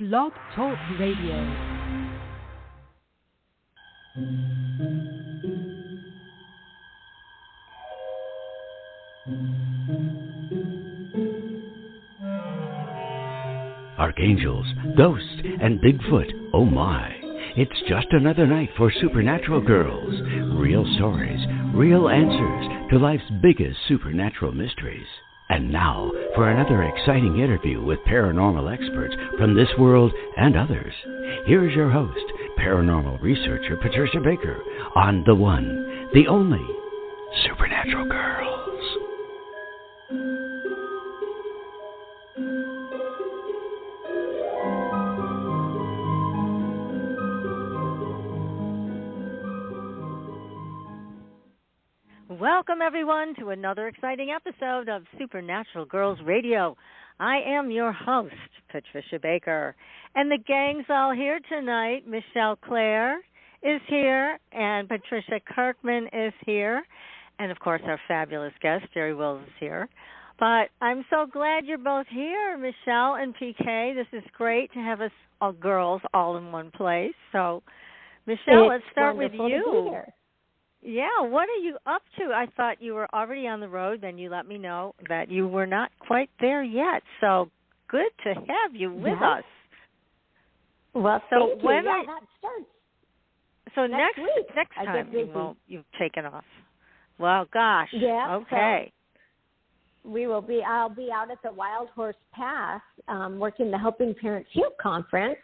Blog Talk Radio. Archangels, ghosts, and Bigfoot, oh my. It's just another night for Supernatural Girls. Real stories, real answers to life's biggest supernatural mysteries. And now for another exciting interview with paranormal experts from this world and others. Here's your host, paranormal researcher Patricia Baker, on the one, the only Supernatural Girls. Welcome, everyone, to another exciting episode of Supernatural Girls Radio. I am your host, Patricia Baker, and the gang's all here tonight. Michelle Claire is here, and Patricia Kirkman is here, and, of course, our fabulous guest, Jerry Wills, is here. But I'm so glad you're both here, Michelle and PK. This is great to have us all girls all in one place. So, Michelle, let's start with you. To be here. Yeah, what are you up to? I thought you were already on the road, then you let me know that you were not quite there yet. So good to have you with us. Well, so thank you. When that starts. So next time you've taken off. Well, gosh. Yeah. Okay. So I'll be out at the Wild Horse Pass working the Helping Parents Heal Conference.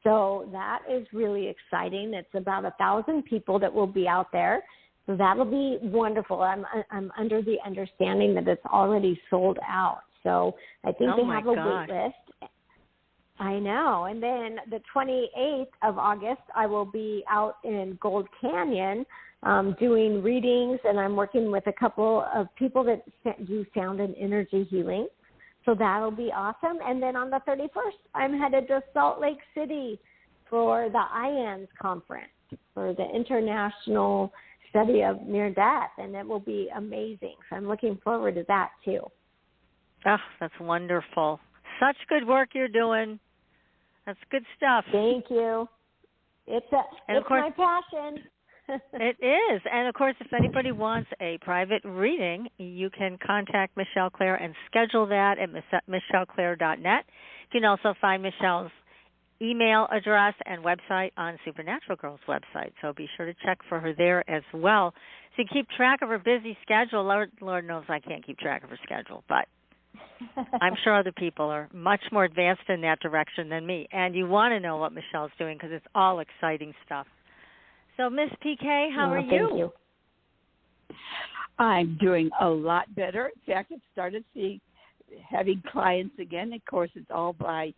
So that is really exciting. It's about 1,000 people that will be out there. So that'll be wonderful. I'm under the understanding that it's already sold out. So I think they have a wait list. I know. And then the 28th of August, I will be out in Gold Canyon doing readings, and I'm working with a couple of people that do sound and energy healing. So that'll be awesome. And then on the 31st, I'm headed to Salt Lake City for the IANS conference, for the International Study of Near Death, and it will be amazing. So I'm looking forward to that, too. Oh, that's wonderful. Such good work you're doing. That's good stuff. Thank you. It's my passion. It is. And, of course, if anybody wants a private reading, you can contact Michelle Claire and schedule that at michelleclaire.net. You can also find Michelle's email address and website on Supernatural Girls' website. So be sure to check for her there as well. So you keep track of her busy schedule. Lord knows I can't keep track of her schedule, but I'm sure other people are much more advanced in that direction than me. And you want to know what Michelle's doing because it's all exciting stuff. So, Miss PK, how are you? Thank you. I'm doing a lot better. In fact, I've started having clients again. Of course, it's all by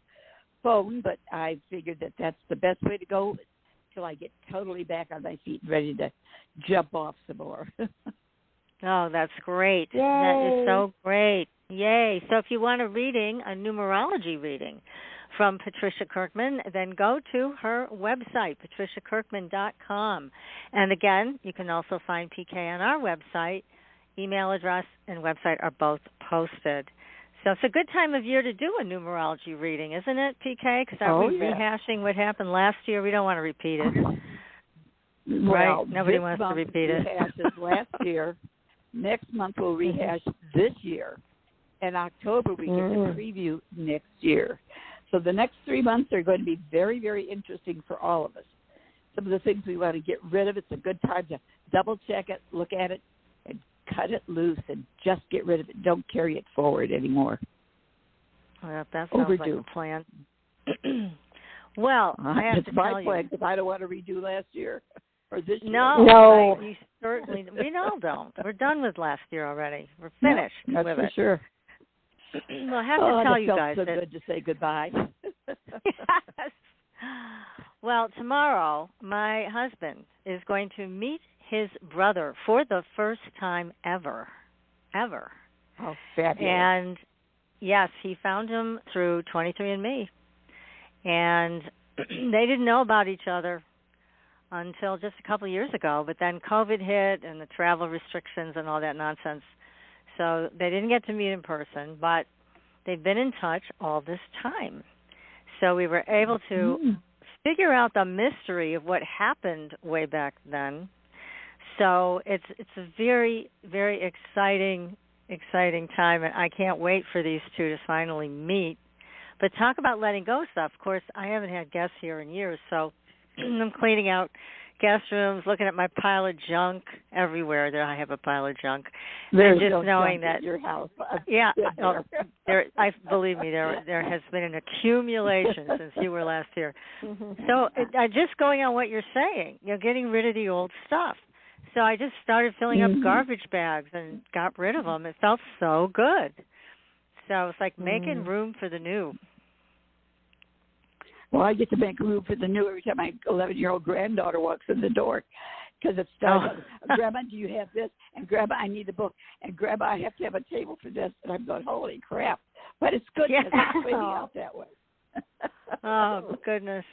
phone, but I figured that that's the best way to go until I get totally back on my feet and ready to jump off some more. Oh, that's great. Yay. That is so great. Yay. So if you want a reading, a numerology reading from Patricia Kirkman, then go to her website, patriciakirkman.com. And again, you can also find PK on our website. Email address and website are both posted. So it's a good time of year to do a numerology reading, isn't it, PK? Because are we rehashing what happened last year? We don't want to repeat it. Well, right? Nobody wants to repeat it. Rehashes last year. Next month we'll rehash this year. In October we get to preview next year. So the next 3 months are going to be very, very interesting for all of us. Some of the things we want to get rid of, it's a good time to double-check it, look at it, and cut it loose and just get rid of it. Don't carry it forward anymore. Well, that sounds like a plan. Well, I have to tell you. It's my plan because I don't want to redo last year or this year. No. You certainly, we all don't. We're done with last year already. We're finished with it. That's for sure. Well, I have to tell you guys so good to say goodbye. Yes. Well, tomorrow my husband is going to meet his brother for the first time ever. Oh, fabulous. And yes, he found him through 23andMe. And they didn't know about each other until just a couple of years ago, but then COVID hit and the travel restrictions and all that nonsense. So they didn't get to meet in person, but they've been in touch all this time. So we were able to figure out the mystery of what happened way back then. So it's a very, very exciting time, and I can't wait for these two to finally meet. But talk about letting go stuff. Of course, I haven't had guests here in years, so I'm cleaning out guest rooms, looking at my pile of junk everywhere. There, I have a pile of junk. There's and just no knowing junk that at your house. Yeah, believe me, there has been an accumulation since you were last here. So just going on what you're saying, you're getting rid of the old stuff. So I just started filling up garbage bags and got rid of them. It felt so good. So it's like making room for the new. Well, I get to make room for the new every time my 11-year-old granddaughter walks in the door, because it starts, Grandma, do you have this? And Grandma, I need a book. And Grandma, I have to have a table for this. And I'm going, holy crap. But it's good because it's fading out that way. Oh, goodness.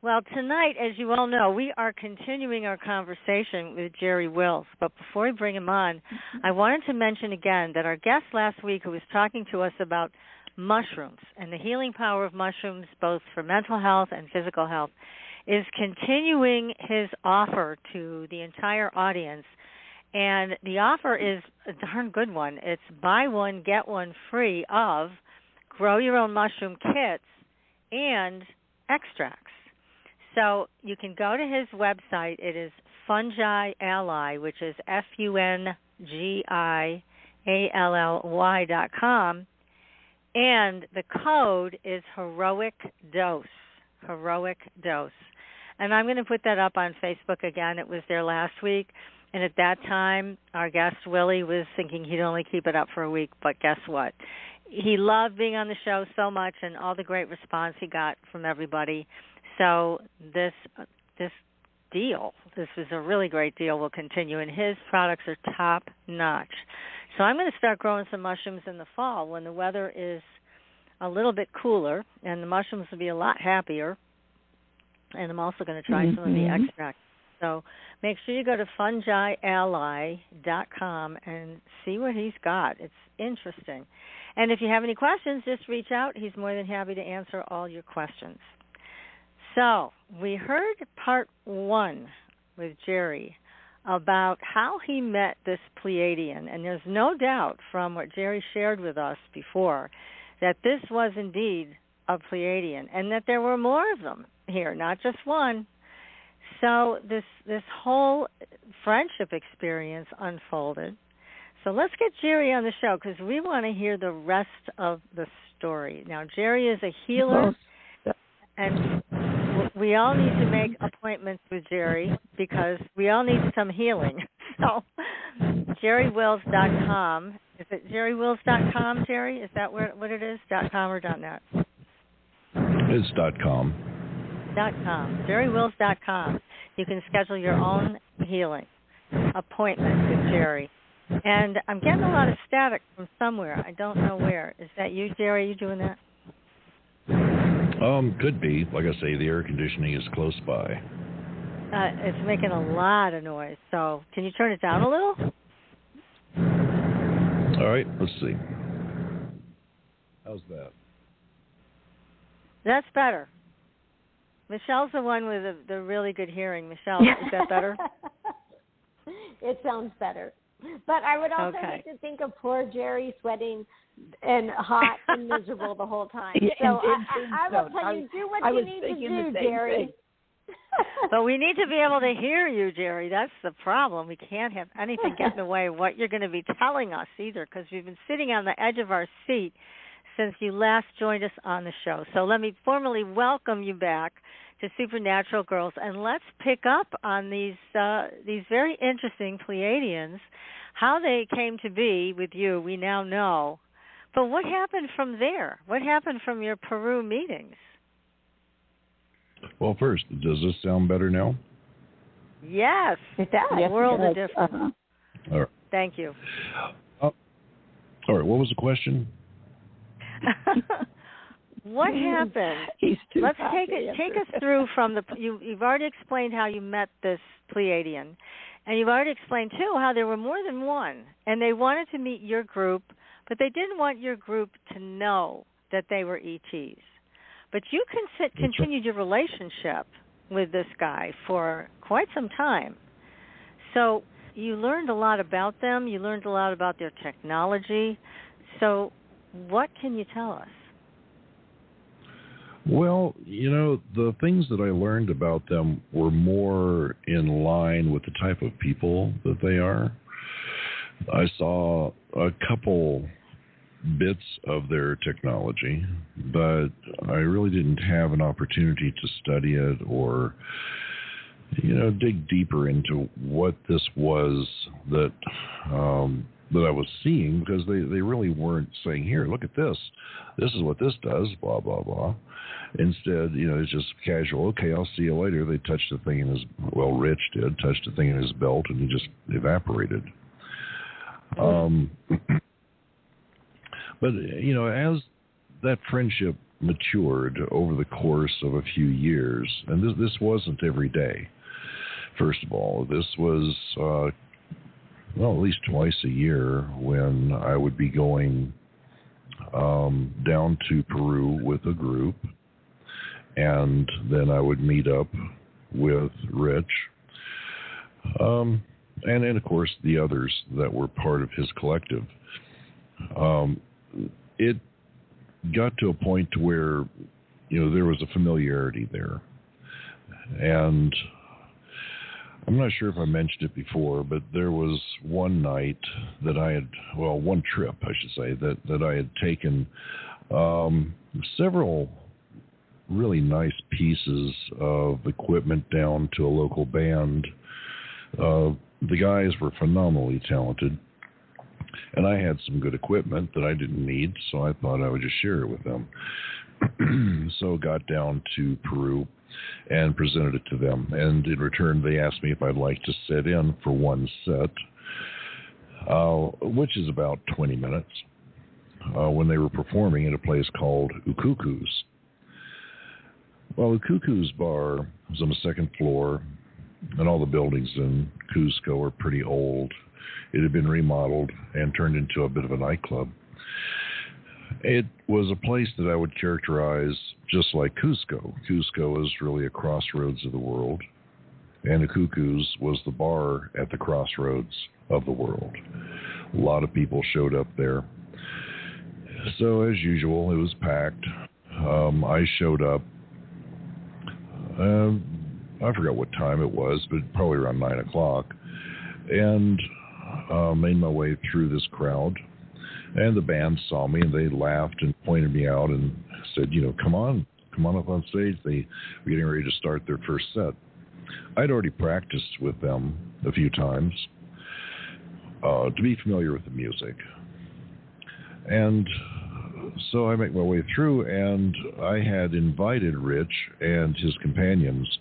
Well, tonight, as you all know, we are continuing our conversation with Jerry Wills. But before we bring him on, I wanted to mention again that our guest last week, who was talking to us about mushrooms and the healing power of mushrooms, both for mental health and physical health, is continuing his offer to the entire audience. And the offer is a darn good one. It's buy one, get one free of grow your own mushroom kits and extracts. So you can go to his website. It is Fungi Ally, which is FungiAlly.com. And the code is Heroic Dose. Heroic Dose. And I'm going to put that up on Facebook again. It was there last week. And at that time, our guest, Willie, was thinking he'd only keep it up for a week. But guess what? He loved being on the show so much and all the great response he got from everybody. So this deal, this is a really great deal, will continue. And his products are top-notch. So I'm going to start growing some mushrooms in the fall when the weather is a little bit cooler, and the mushrooms will be a lot happier. And I'm also going to try some of the extracts. So make sure you go to FungiAlly.com and see what he's got. It's interesting. And if you have any questions, just reach out. He's more than happy to answer all your questions. So we heard part one with Jerry about how he met this Pleiadian. And there's no doubt from what Jerry shared with us before that this was indeed a Pleiadian and that there were more of them here, not just one. So this whole friendship experience unfolded. So let's get Jerry on the show because we want to hear the rest of the story. Now, Jerry is a healer, and we all need to make appointments with Jerry because we all need some healing. So JerryWills.com. Is it JerryWills.com, Jerry? Is that what it is? .com or .net? It's .com. .com. JerryWills.com. You can schedule your own healing appointment with Jerry. And I'm getting a lot of static from somewhere. I don't know where. Is that you, Jerry? Are you doing that? Could be. Like I say, the air conditioning is close by. It's making a lot of noise. So can you turn it down a little? All right, let's see. How's that? That's better. Michelle's the one with the really good hearing. Michelle, is that better? It sounds better. But I would also hate to think of poor Jerry sweating and hot and miserable the whole time. So I will tell you, do what you need to do, Jerry. But we need to be able to hear you, Jerry. That's the problem. We can't have anything get in the way of what you're going to be telling us either, because we've been sitting on the edge of our seat since you last joined us on the show. So let me formally welcome you back to Supernatural Girls, and let's pick up on these very interesting Pleiadians. How they came to be with you, we now know. But what happened from there? What happened from your Peru meetings? Well, first, does this sound better now? Yes. It does. A world of difference. All right. Thank you. All right, what was the question? What happened? Let's take us through from you've already explained how you met this Pleiadian, and you've already explained too how there were more than one, and they wanted to meet your group, but they didn't want your group to know that they were ETs. But you continued your relationship with this guy for quite some time. So you learned a lot about them. You learned a lot about their technology. So what can you tell us? Well, the things that I learned about them were more in line with the type of people that they are. I saw a couple bits of their technology, but I really didn't have an opportunity to study it or, dig deeper into what this was that that I was seeing, because they really weren't saying, here, look at this. This is what this does, blah, blah, blah. Instead, it's just casual. Okay, I'll see you later. They touched the thing in his, Rich did, touched the thing in his belt, and he just evaporated. But, as that friendship matured over the course of a few years, and this wasn't every day, first of all. This was, at least twice a year when I would be going down to Peru with a group, and then I would meet up with Rich, and then, of course, the others that were part of his collective. It got to a point where, there was a familiarity there. And I'm not sure if I mentioned it before, but there was one night that I had, one trip, I should say, that I had taken several really nice pieces of equipment down to a local band. The guys were phenomenally talented, and I had some good equipment that I didn't need, so I thought I would just share it with them. So got down to Peru and presented it to them, and in return they asked me if I'd like to sit in for one set, which is about 20 minutes, when they were performing at a place called Ukuku's. Well, Ukuku's bar was on the second floor, and all the buildings in Cusco are pretty old. It had been remodeled and turned into a bit of a nightclub. It was a place that I would characterize just like Cusco. Cusco is really a crossroads of the world, and Ukuku's was the bar at the crossroads of the world. A lot of people showed up there. So, as usual, it was packed. I showed up. I forgot what time it was, but probably around 9 o'clock, and made my way through this crowd. And the band saw me, and they laughed and pointed me out and said, come on up on stage. They were getting ready to start their first set. I'd already practiced with them a few times to be familiar with the music. And so I make my way through, and I had invited Rich and his companions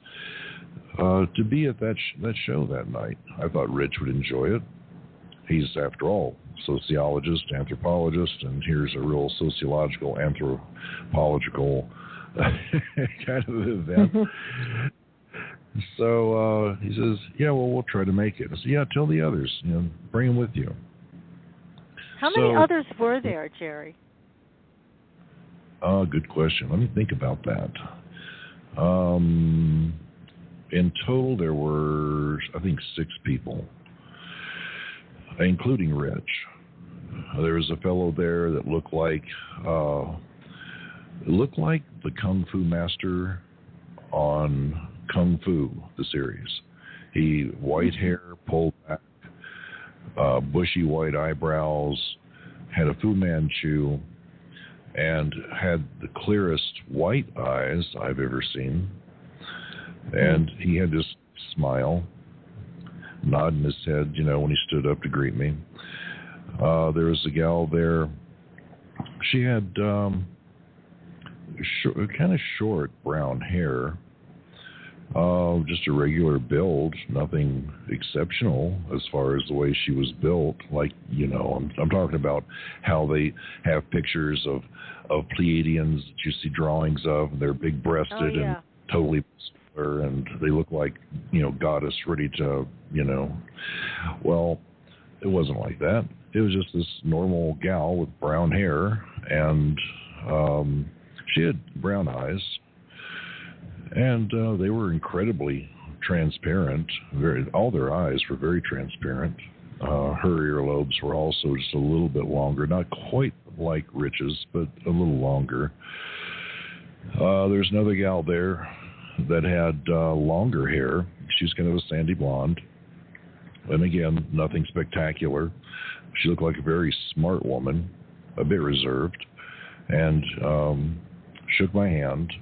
to be at that show that night. I thought Rich would enjoy it. He's, after all, sociologist, anthropologist, and here's a real sociological, anthropological kind of event. So he says, we'll try to make it. I said, tell the others, bring them with you. How many others were there, Jerry? Good question. Let me think about that. In total, there were, I think, 6 people, including Rich. There was a fellow there that looked like the Kung Fu master on Kung Fu, the series. He white hair, pulled back, bushy white eyebrows, had a Fu Manchu, and had the clearest white eyes I've ever seen. And he had this smile, nodding his head, when he stood up to greet me. There was a gal there. She had kind of short brown hair, just a regular build, nothing exceptional as far as the way she was built. Like, I'm talking about how they have pictures of Pleiadians that you see drawings of, and they're big-breasted and totally muscular, and they look like, goddess ready to, Well, it wasn't like that. It was just this normal gal with brown hair, and She had brown eyes, and they were incredibly transparent. All their eyes were very transparent. Her earlobes were also just a little bit longer, not quite like Rich's, but a little longer. There's another gal there that had longer hair. She was kind of a sandy blonde. And again, nothing spectacular. She looked like a very smart woman, a bit reserved, and shook my hand.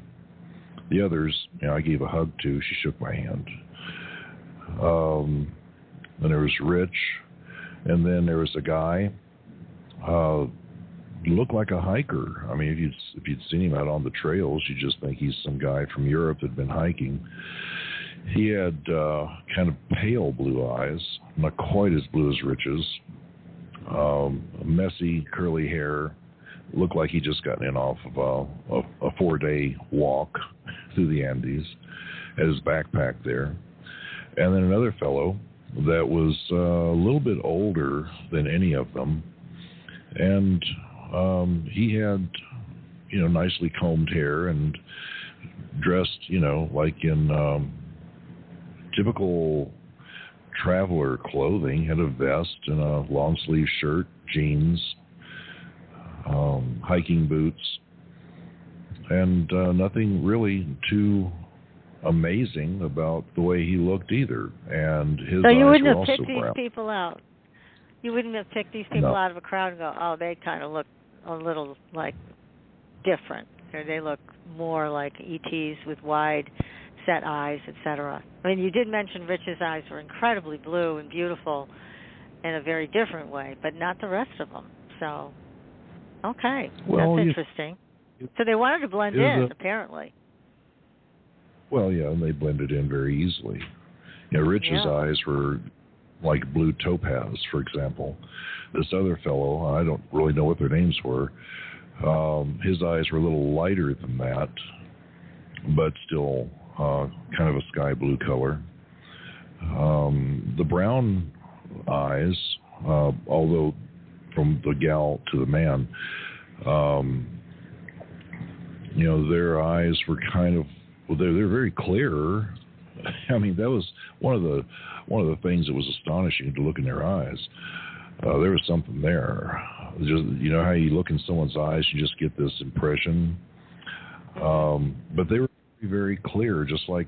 The others, I gave a hug to. She shook my hand. Then there was Rich, and then there was a guy. Looked like a hiker. I mean, if you'd seen him out on the trails, you'd just think he's some guy from Europe that'd been hiking. He had kind of pale blue eyes, not quite as blue as Rich's. Messy, curly hair. Looked like he just gotten in off of a 4-day walk through the Andes. Had his backpack there. And then another fellow that was a little bit older than any of them. And he had, nicely combed hair and dressed, like in typical traveler clothing. Had a vest and a long sleeve shirt, jeans, hiking boots, and nothing really too amazing about the way he looked either. And his so eyes you wouldn't were have also picked these brown. people out. You wouldn't have picked these people No. out of a crowd and go, oh, they kind of look a little like different, or they look more like ETs with wide set eyes, etc. I mean, you did mention Rich's eyes were incredibly blue and beautiful in a very different way, but not the rest of them. So, okay, Well, that's interesting. So they wanted to blend in, apparently. Well, yeah, and they blended in very easily. Rich's eyes were like blue topaz, for example. This other fellow, I don't really know what their names were. His eyes were a little lighter than that, but still kind of a sky blue color. The brown eyes, although from the gal to the man, their eyes were kind of, they're very clear. I mean, that was one of the things that was astonishing to look in their eyes. There was something there. Just how you look in someone's eyes, you just get this impression. But they were very clear, just like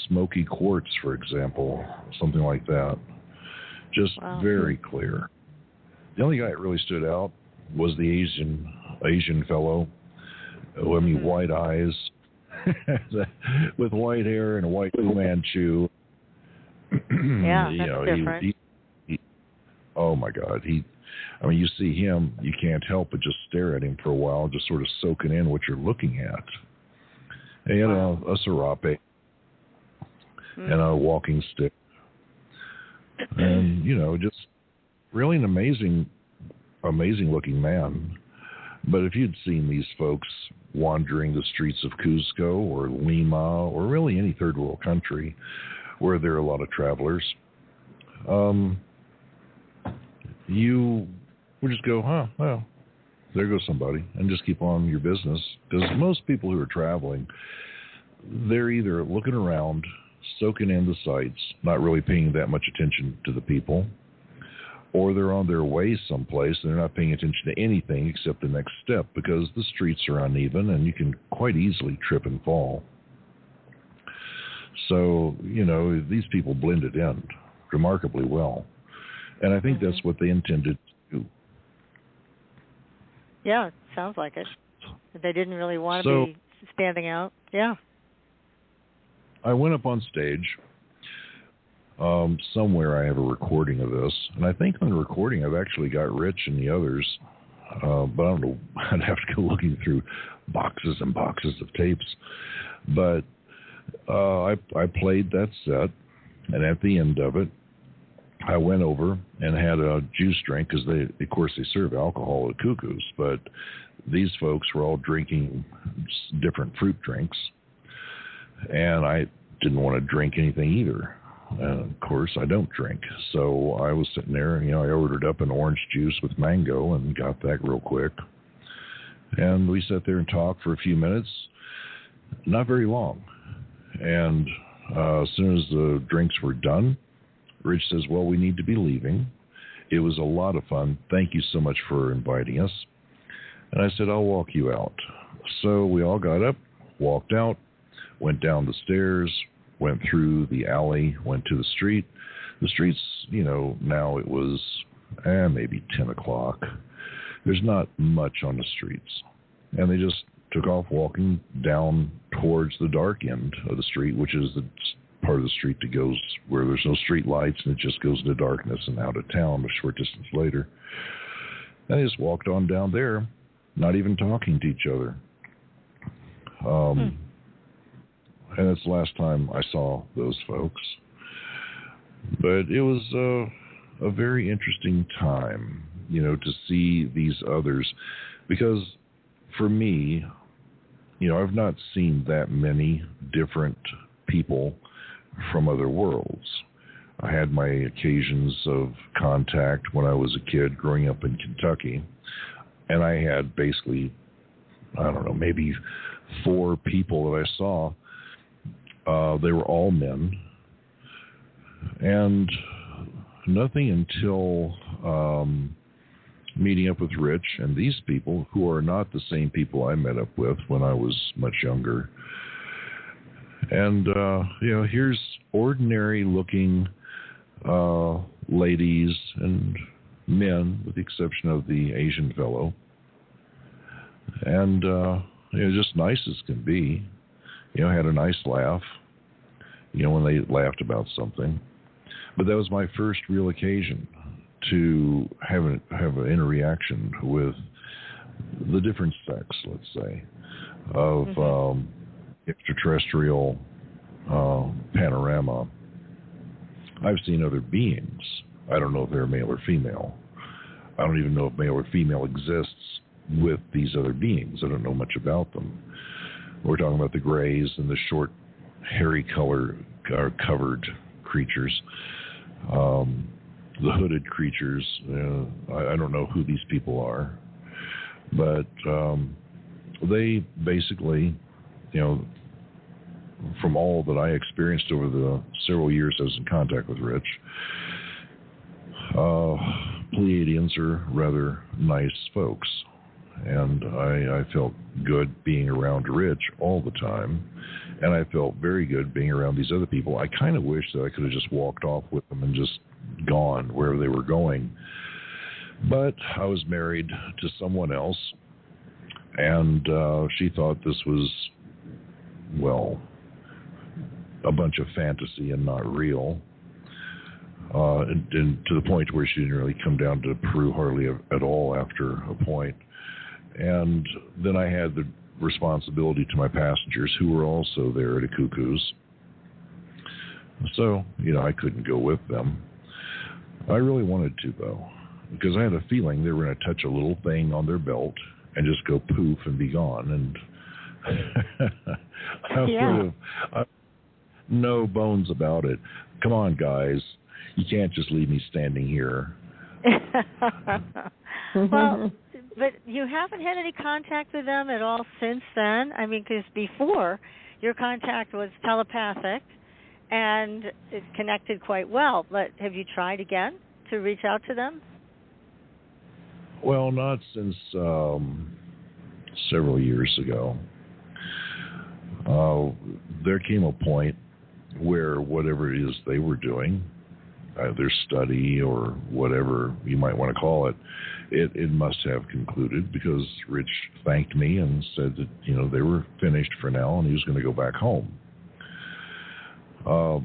smoky quartz, for example, something like that. Just very clear. The only guy that really stood out was the Asian fellow. I mean, white eyes, with white hair and a white Fu Manchu. Yeah, that's different. Oh my God, you see him, you can't help but just stare at him for a while, just sort of soaking in what you're looking at. And he had a serape and a walking stick, and just really an amazing looking man. But if you'd seen these folks wandering the streets of Cusco or Lima or really any third world country where there are a lot of travelers, you would just go, well, there goes somebody, and just keep on your business. Because most people who are traveling, they're either looking around, soaking in the sights, not really paying that much attention to the people, or they're on their way someplace and they're not paying attention to anything except the next step, because the streets are uneven and you can quite easily trip and fall. So, these people blended in remarkably well. And I think that's what they intended to do. Yeah, sounds like it. They didn't really want to be standing out. Yeah. I went up on stage. Somewhere I have a recording of this. And I think on the recording I've actually got Rich and the others. But I don't know. I'd have to go looking through boxes and boxes of tapes. But I played that set. And at the end of it, I went over and had a juice drink, because of course they serve alcohol at Cuckoo's, but these folks were all drinking different fruit drinks, and I didn't want to drink anything either. And of course I don't drink, so I was sitting there, and I ordered up an orange juice with mango and got that real quick, And we sat there and talked for a few minutes, not very long. And as soon as the drinks were done, Rich says, well, we need to be leaving. It was a lot of fun. Thank you so much for inviting us. And I said, I'll walk you out. So we all got up, walked out, went down the stairs, went through the alley, went to the street. The streets, now it was maybe 10 o'clock. There's not much on the streets. And they just took off walking down towards the dark end of the street, which is the part of the street that goes where there's no street lights, and it just goes into darkness and out of town a short distance later. And they just walked on down there, not even talking to each other. And that's the last time I saw those folks. But it was a very interesting time, to see these others. Because for me, I've not seen that many different people from other worlds. I had my occasions of contact when I was a kid growing up in Kentucky, and I had basically, maybe 4 people that I saw. They were all men. And nothing until meeting up with Rich and these people, who are not the same people I met up with when I was much younger. And, here's ordinary-looking ladies and men, with the exception of the Asian fellow. And, just nice as can be. Had a nice laugh, when they laughed about something. But that was my first real occasion to have an interaction with the different sex, let's say, of extraterrestrial panorama. I've seen other beings. I don't know if they're male or female. I don't even know if male or female exists with these other beings. I don't know much about them. We're talking about the grays and the short, hairy covered creatures, the hooded creatures. I don't know who these people are, but they basically, from all that I experienced over the several years I was in contact with Rich, Pleiadians are rather nice folks. And I felt good being around Rich all the time, and I felt very good being around these other people. I kind of wish that I could have just walked off with them and just gone wherever they were going. But I was married to someone else, and she thought this was, a bunch of fantasy and not real. And to the point where she didn't really come down to Peru hardly at all after a point. And then I had the responsibility to my passengers, who were also there at a Cuckoo's. So, I couldn't go with them. I really wanted to, though, because I had a feeling they were going to touch a little thing on their belt and just go poof and be gone. And no bones about it. Come on, guys. You can't just leave me standing here. Well, but you haven't had any contact with them at all since then? I mean, because before, your contact was telepathic, and it connected quite well. But have you tried again to reach out to them? Well, not since several years ago. There came a point where whatever it is they were doing, their study or whatever you might want to call it, it must have concluded, because Rich thanked me and said that, they were finished for now and he was going to go back home.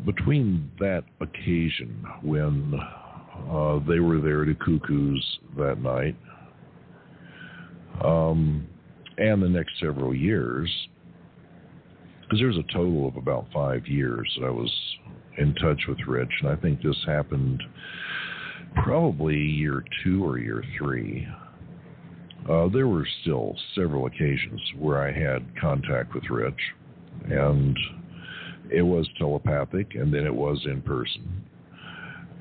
Between that occasion when they were there to Cuckoo's that night and the next several years, because there's a total of about 5 years that I was in touch with Rich, and I think this happened probably year 2 or year 3. There were still several occasions where I had contact with Rich, and it was telepathic, and then it was in person.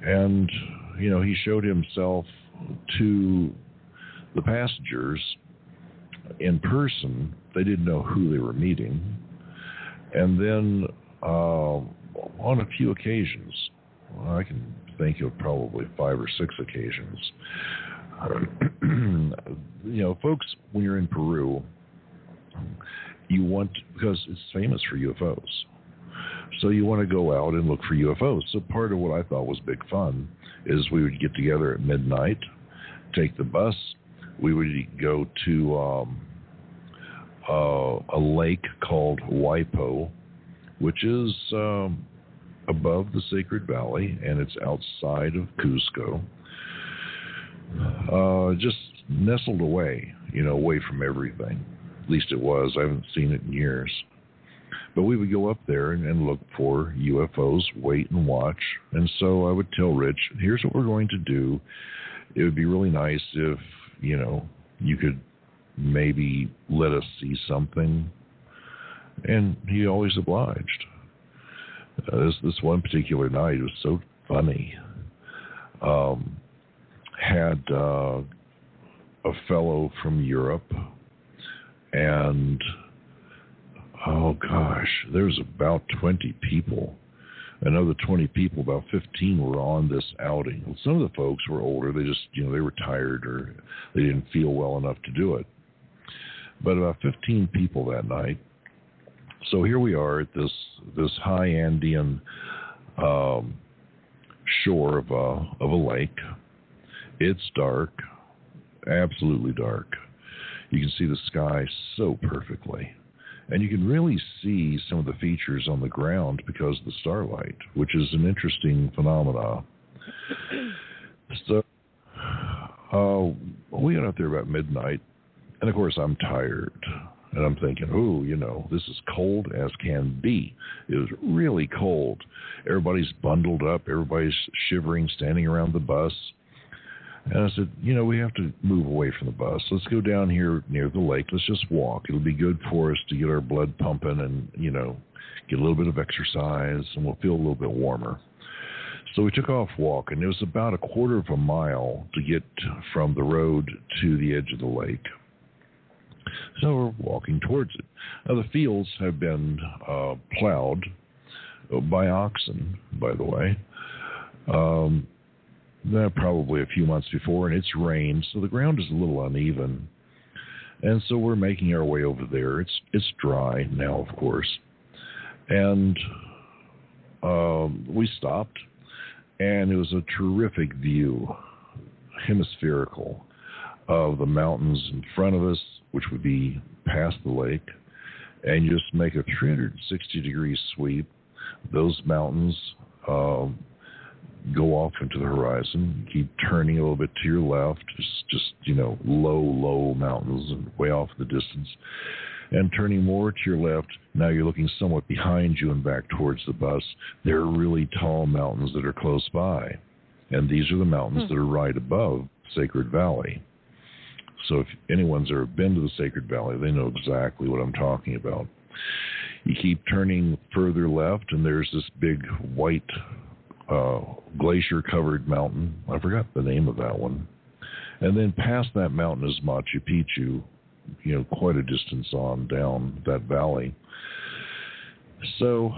And, he showed himself to the passengers in person. They didn't know who they were meeting. And then on a few occasions, I can think of probably 5 or 6 occasions, folks, when you're in Peru, you want, because it's famous for UFOs, so you want to go out and look for UFOs. So part of what I thought was big fun is we would get together at midnight, take the bus, we would go to a lake called Waipo, which is above the Sacred Valley, and it's outside of Cusco, just nestled away, away from everything. At least it was. I haven't seen it in years. But we would go up there and look for UFOs, wait and watch. And so I would tell Rich, here's what we're going to do. It would be really nice if, you could maybe let us see something. And he always obliged. This one particular night was so funny. Had a fellow from Europe, and oh gosh, there was about 20 people. Another 20 people, about 15 were on this outing. Some of the folks were older. They just, they were tired or they didn't feel well enough to do it. But about 15 people that night. So here we are at this high Andean shore of a lake. It's dark, absolutely dark. You can see the sky so perfectly. And you can really see some of the features on the ground because of the starlight, which is an interesting phenomena. So we got out there about midnight, and of course I'm tired. And I'm thinking, this is cold as can be. It was really cold. Everybody's bundled up. Everybody's shivering, standing around the bus. And I said, we have to move away from the bus. Let's go down here near the lake. Let's just walk. It'll be good for us to get our blood pumping and, get a little bit of exercise, and we'll feel a little bit warmer. So we took off walking. It was about a quarter of a mile to get from the road to the edge of the lake. So we're walking towards it. Now, the fields have been plowed by oxen, by the way. Probably a few months before, and it's rained, so the ground is a little uneven. And so we're making our way over there. It's dry now, of course. And we stopped, and it was a terrific view, hemispherical, of the mountains in front of us, which would be past the lake, and you just make a 360-degree sweep. Those mountains go off into the horizon. Keep turning a little bit to your left, just low mountains and way off in the distance. And turning more to your left, now you're looking somewhat behind you and back towards the bus. There are really tall mountains that are close by. And these are the mountains that are right above Sacred Valley. So if anyone's ever been to the Sacred Valley, they know exactly what I'm talking about. You keep turning further left, and there's this big white glacier-covered mountain. I forgot the name of that one. And then past that mountain is Machu Picchu, quite a distance on down that valley. So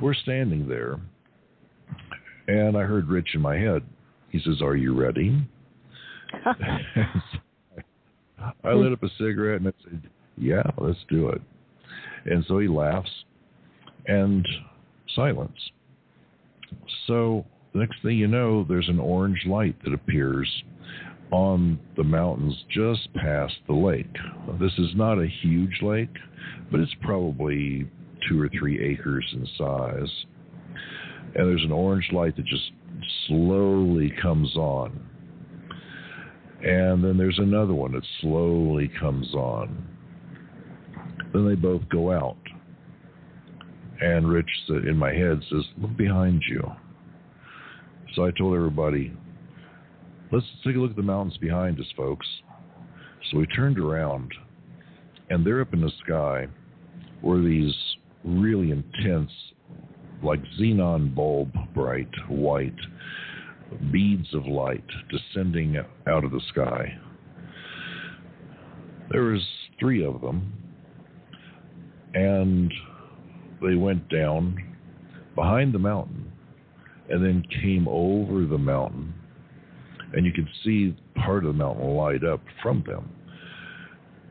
we're standing there, and I heard Rich in my head. He says, "Are you ready?" I lit up a cigarette, and I said, "Yeah, let's do it." And so he laughs, and silence. So the next thing you know, there's an orange light that appears on the mountains just past the lake. This is not a huge lake, but it's probably 2 or 3 acres in size. And there's an orange light that just slowly comes on. And then there's another one that slowly comes on. Then they both go out. And Rich, in my head, says, "Look behind you." So I told everybody, "Let's take a look at the mountains behind us, folks." So we turned around, and there up in the sky were these really intense, like xenon bulb bright white beads of light descending out of the sky. There was 3 of them, and they went down behind the mountain and then came over the mountain, and you could see part of the mountain light up from them.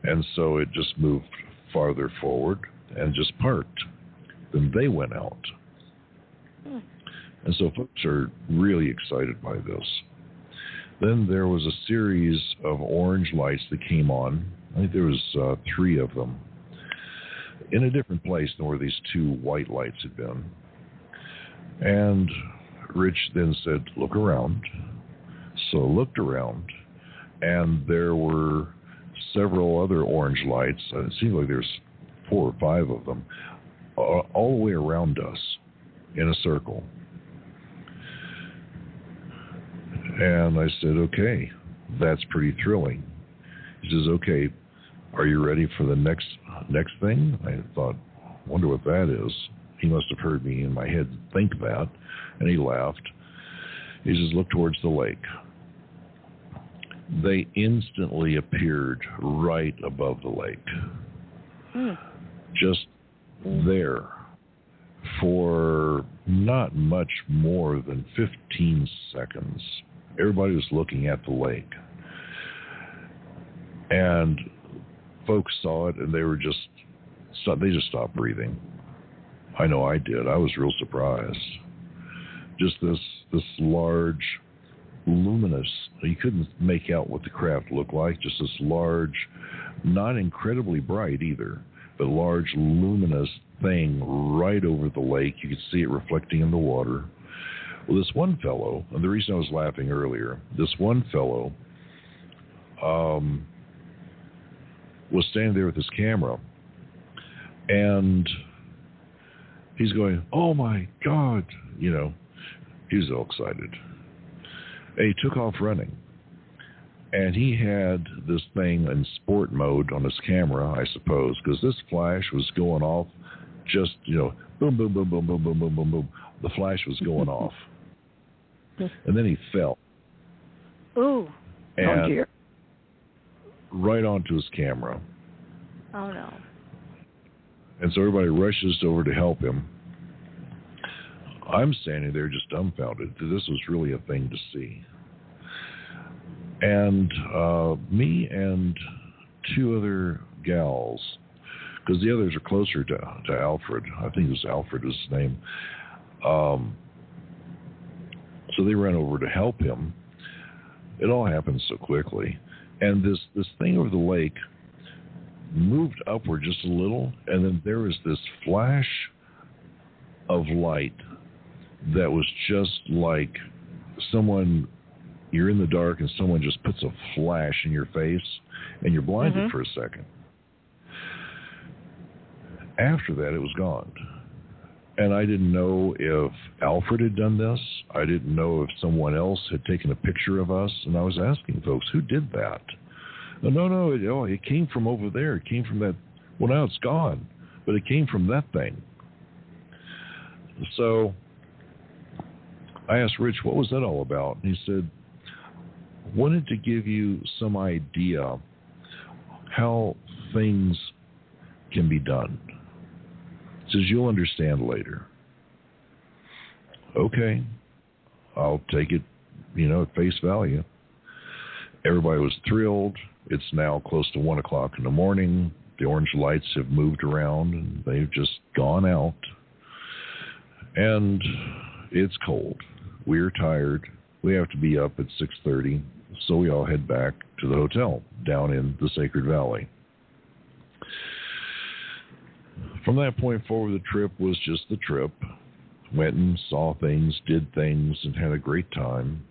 And so it just moved farther forward and just parked. Then they went out. And so folks are really excited by this. Then there was a series of orange lights that came on. I think there was 3 of them in a different place than where these 2 white lights had been. And Rich then said, look around. So I looked around, and there were several other orange lights. It seemed like there's 4 or 5 of them all the way around us in a circle. And I said, okay, that's pretty thrilling. He says, okay, are you ready for the next thing? I thought, wonder what that is. He must have heard me in my head think that, and he laughed. He says, look towards the lake. They instantly appeared right above the lake. Just there for not much more than 15 seconds. Everybody was looking at the lake. And folks saw it, and they just stopped breathing. I know I did. I was real surprised. Just this large, luminous, you couldn't make out what the craft looked like, just this large, not incredibly bright either, but large, luminous thing right over the lake. You could see it reflecting in the water. Well, this one fellow, and the reason I was laughing earlier, this one fellow was standing there with his camera, and he's going, oh my God, he was all excited. And he took off running. And he had this thing in sport mode on his camera, I suppose, because this flash was going off just, boom, boom, boom, boom, boom, boom, boom, boom, boom. The flash was going off. And then he fell. Ooh. Oh, dear. Right onto his camera. Oh, no. And so everybody rushes over to help him. I'm standing there just dumbfounded. This was really a thing to see. And me and 2 other gals, because the others are closer to Alfred. I think it was Alfred was his name. So they ran over to help him. It all happened so quickly. And this thing over the lake moved upward just a little, and then there was this flash of light that was just like you're in the dark and someone just puts a flash in your face and you're blinded for a second. After that, it was gone. And I didn't know if Alfred had done this. I didn't know if someone else had taken a picture of us. And I was asking folks, who did that? No, it came from over there. It came from that. Well, now it's gone. But it came from that thing. So I asked Rich, what was that all about? And he said, wanted to give you some idea how things can be done. He says, you'll understand later. Okay, I'll take it, at face value. Everybody was thrilled. It's now close to 1 o'clock in the morning. The orange lights have moved around, and they've just gone out. And it's cold. We're tired. We have to be up at 6:30, so we all head back to the hotel down in the Sacred Valley. From that point forward, the trip was just the trip. Went and saw things, did things, and had a great time.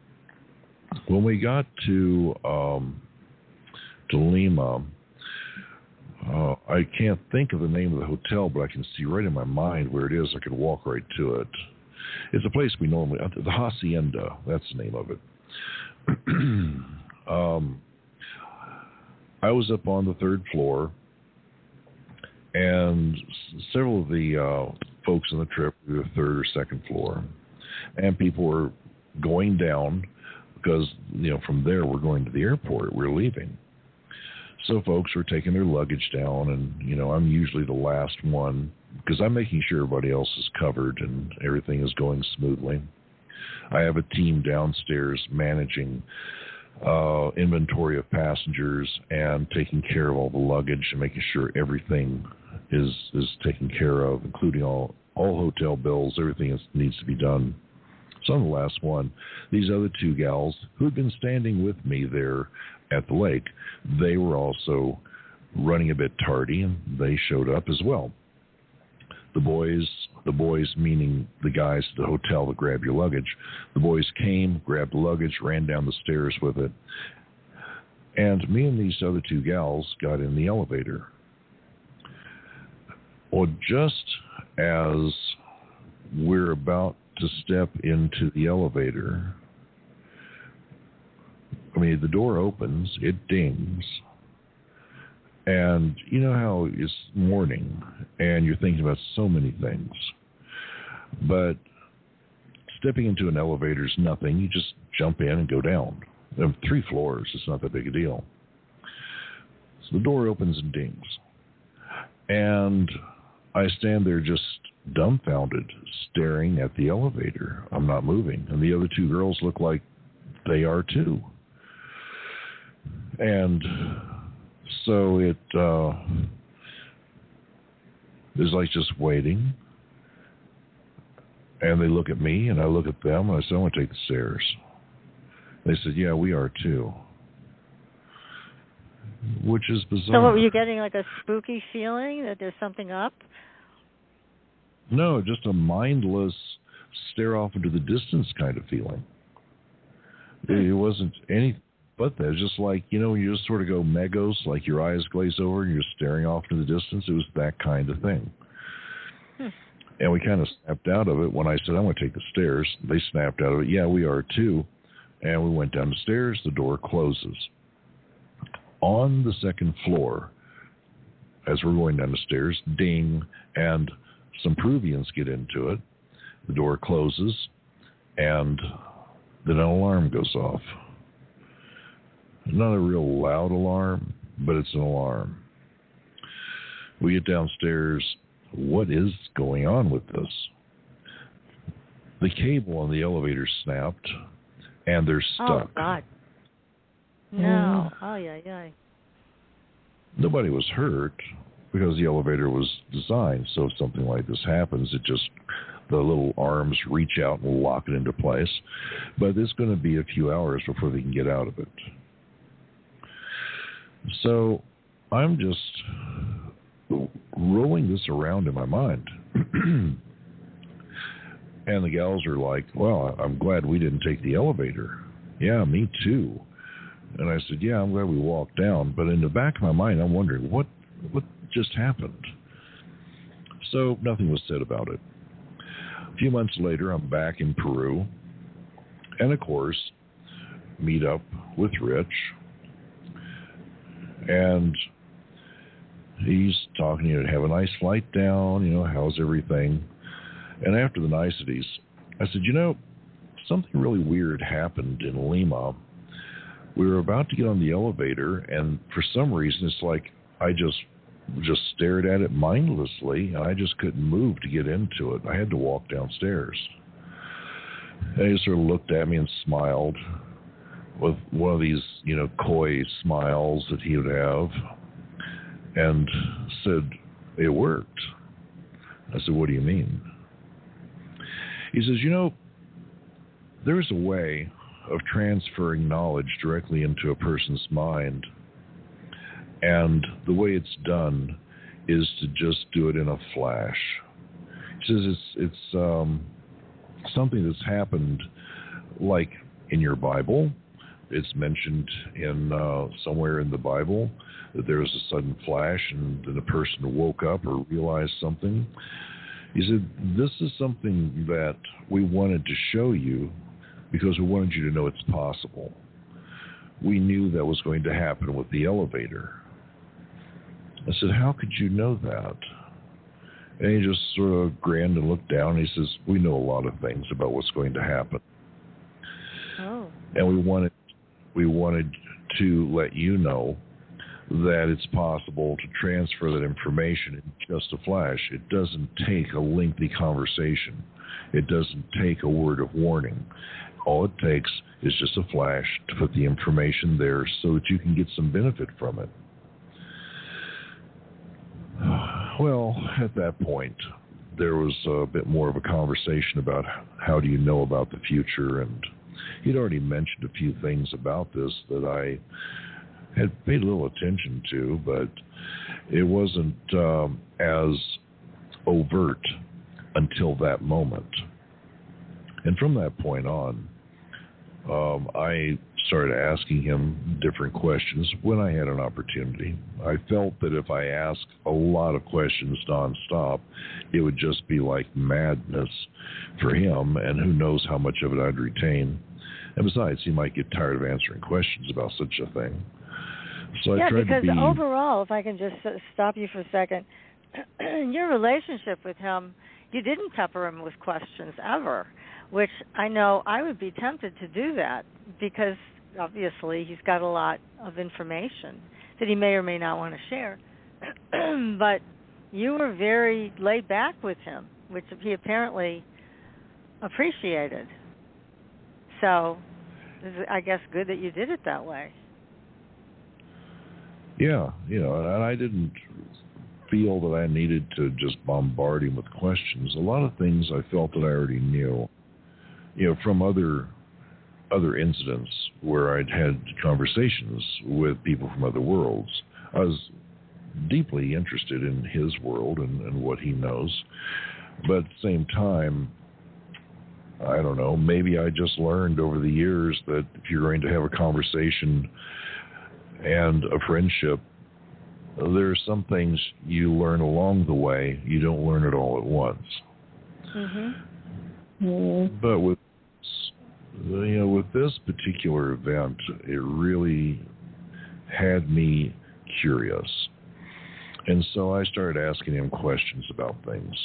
When we got to Lima, I can't think of the name of the hotel, but I can see right in my mind where it is. I could walk right to it. It's a place we normally, the Hacienda, that's the name of it. I was up on the 3rd floor, and several of the folks on the trip were the 3rd or 2nd floor, and people were going down because, from there we're going to the airport. We're leaving. So folks were taking their luggage down, and, I'm usually the last one because I'm making sure everybody else is covered and everything is going smoothly. I have a team downstairs managing inventory of passengers and taking care of all the luggage and making sure everything is taken care of, including all hotel bills, everything that needs to be done. So I'm the last one. These other two gals who had been standing with me there at the lake, they were also running a bit tardy, and they showed up as well. The boys meaning the guys at the hotel that grab your luggage, the boys came, grabbed the luggage, ran down the stairs with it, and me and these other two gals got in the elevator. Well, just as we're about to step into the elevator, the door opens, it dings, and you know how it's morning and you're thinking about so many things, but stepping into an elevator is nothing. You just jump in and go down. There are 3 floors. It's not that big a deal. So the door opens and dings, and I stand there just dumbfounded, staring at the elevator. I'm not moving, and the other 2 girls look like they are too. And so it is like just waiting. And they look at me, and I look at them, and I said, I want to take the stairs. They said, yeah, we are too. Which is bizarre. So what, were you getting like a spooky feeling that there's something up? No, just a mindless stare off into the distance kind of feeling. It wasn't anything but that. It was just like, you just sort of go megos, like your eyes glaze over and you're staring off into the distance. It was that kind of thing. And we kind of snapped out of it when I said, I want to take the stairs. They snapped out of it. Yeah, we are too. And we went down the stairs. The door closes. On the second floor, as we're going down the stairs, ding, and some Peruvians get into it. The door closes, and then an alarm goes off. Not a real loud alarm, but it's an alarm. We get downstairs. What is going on with this? The cable on the elevator snapped, and they're stuck. Oh, God. No. Oh, yeah. Nobody was hurt because the elevator was designed so if something like this happens, the little arms reach out and lock it into place. But it's going to be a few hours before they can get out of it. So I'm just rolling this around in my mind. And the gals are like, well, I'm glad we didn't take the elevator. Yeah, me too. And I said, yeah, I'm glad we walked down. But in the back of my mind, I'm wondering, what just happened? So nothing was said about it. A few months later, I'm back in Peru. And, of course, meet up with Rich. And he's talking, have a nice flight down, how's everything? And after the niceties, I said, something really weird happened in Lima. We were about to get on the elevator, and for some reason, it's like I just stared at it mindlessly, and I just couldn't move to get into it. I had to walk downstairs. And he sort of looked at me and smiled with one of these, coy smiles that he would have, and said, it worked. I said, what do you mean? He says, there's a way of transferring knowledge directly into a person's mind, and the way it's done is to just do it in a flash. He says it's something that's happened, like in your Bible. It's mentioned in somewhere in the Bible that there was a sudden flash and then the person woke up or realized something. He said, this is something that we wanted to show you because we wanted you to know it's possible. We knew that was going to happen with the elevator. I said, how could you know that? And he just sort of grinned and looked down, and he says, we know a lot of things about what's going to happen. Oh. And we wanted to let you know that it's possible to transfer that information in just a flash. It doesn't take a lengthy conversation. It doesn't take a word of warning. All it takes is just a flash to put the information there so that you can get some benefit from it. Well, at that point, there was a bit more of a conversation about how do you know about the future, and he'd already mentioned a few things about this that I had paid a little attention to, but it wasn't as overt until that moment. And from that point on, I started asking him different questions when I had an opportunity. I felt that if I asked a lot of questions nonstop, it would just be like madness for him, and who knows how much of it I'd retain. And besides, he might get tired of answering questions about such a thing. So I tried to be... overall, if I can just stop you for a second, your relationship with him, you didn't pepper him with questions ever, which I know I would be tempted to do that because obviously he's got a lot of information that he may or may not want to share. But you were very laid back with him, which he apparently appreciated. So it's, I guess, good that you did it that way. Yeah, and I didn't feel that I needed to just bombard him with questions. A lot of things I felt that I already knew, from other incidents where I'd had conversations with people from other worlds. I was deeply interested in his world and what he knows, but at the same time, I don't know, maybe I just learned over the years that if you're going to have a conversation and a friendship, there are some things you learn along the way. You don't learn it all at once. Mm-hmm. But with this particular event, it really had me curious. And so I started asking him questions about things.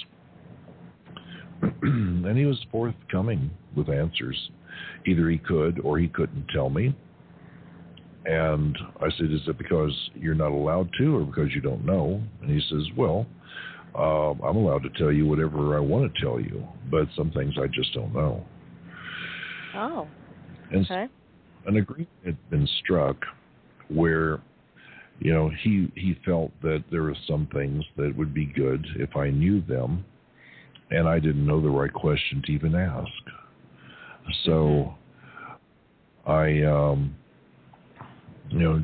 And he was forthcoming with answers. Either he could or he couldn't tell me. And I said, is it because you're not allowed to or because you don't know? And he says, well, I'm allowed to tell you whatever I want to tell you, but some things I just don't know. Oh, okay. An agreement had been struck where, he felt that there were some things that would be good if I knew them, and I didn't know the right question to even ask. So I...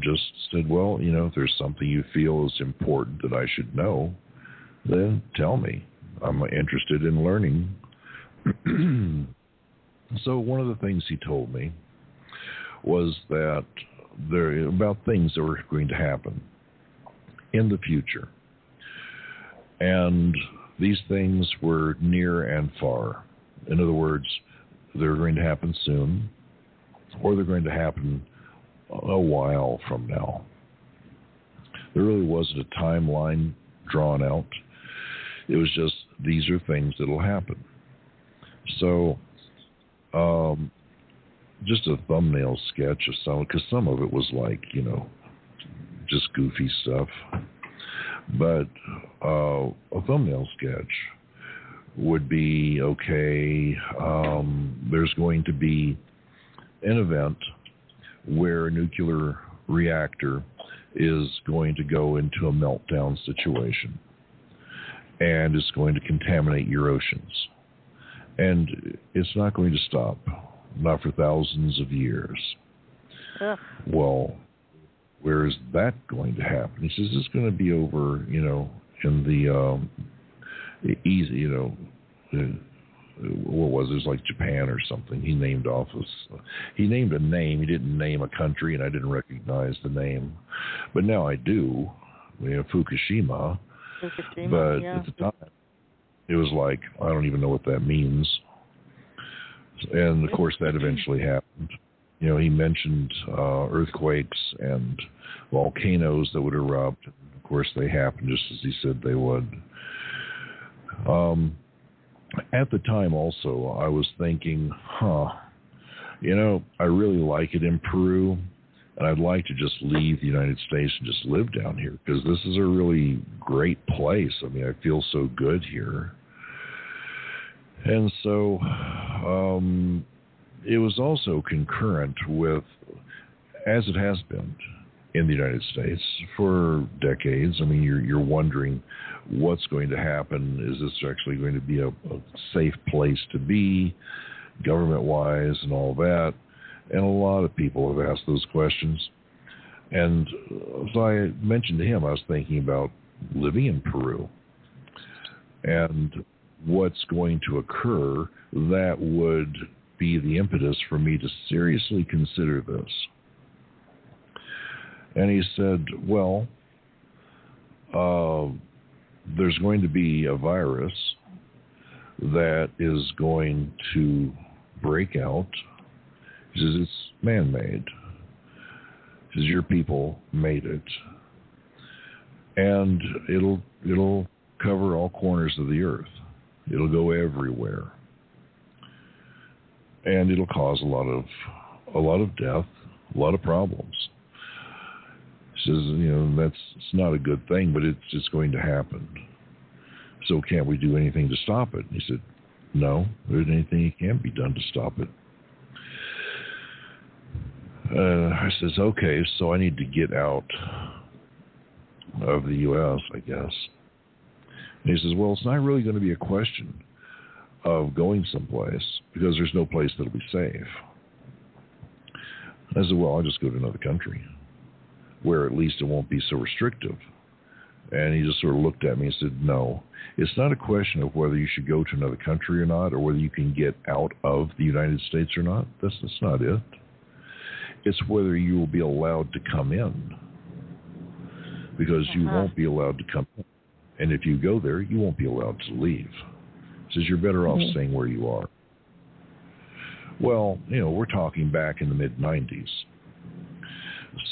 just said, well, if there's something you feel is important that I should know, then tell me. I'm interested in learning. So one of the things he told me was that about things that were going to happen in the future. And these things were near and far. In other words, they're going to happen soon, or they're going to happen a while from now. There really wasn't a timeline drawn out. It was just, these are things that'll happen. So, just a thumbnail sketch of some, because some of it was like, just goofy stuff. But a thumbnail sketch would be, okay, there's going to be an event where a nuclear reactor is going to go into a meltdown situation and is going to contaminate your oceans. And it's not going to stop, not for thousands of years. Ugh. Well, where is that going to happen? He says it's going to be over, in the easy, what was it? It was like Japan or something. He named he named a name. He didn't name a country, and I didn't recognize the name. But now I do. Fukushima. But yeah. At the time, it was like, I don't even know what that means. And, of course, that eventually happened. He mentioned earthquakes and volcanoes that would erupt. And of course, they happened just as he said they would. At the time also, I was thinking, I really like it in Peru And I'd like to just leave the United States and just live down here because this is a really great place. I mean, I feel so good here. And so it was also concurrent with, as it has been in the United States for decades. I mean, you're wondering what's going to happen. Is this actually going to be a safe place to be, government-wise and all that? And a lot of people have asked those questions. And as I mentioned to him, I was thinking about living in Peru and what's going to occur that would be the impetus for me to seriously consider this. And he said, well, there's going to be a virus that is going to break out. He says, it's man-made. He says, your people made it. And it'll cover all corners of the earth. It'll go everywhere. And it'll cause a lot of death, a lot of problems. He says, it's not a good thing, but it's going to happen. So can't we do anything to stop it? And he said, no, there isn't anything that can be done to stop it. I says, okay, so I need to get out of the U.S., I guess. And he says, well, it's not really going to be a question of going someplace because there's no place that'll be safe. I said, well, I'll just go to another country where at least it won't be so restrictive. And he just sort of looked at me and said, no, it's not a question of whether you should go to another country or not, or whether you can get out of the United States or not. That's not it. It's whether you will be allowed to come in, because you won't be allowed to come in. And if you go there, you won't be allowed to leave. He says, you're better off staying where you are. Well, we're talking back in the mid-90s.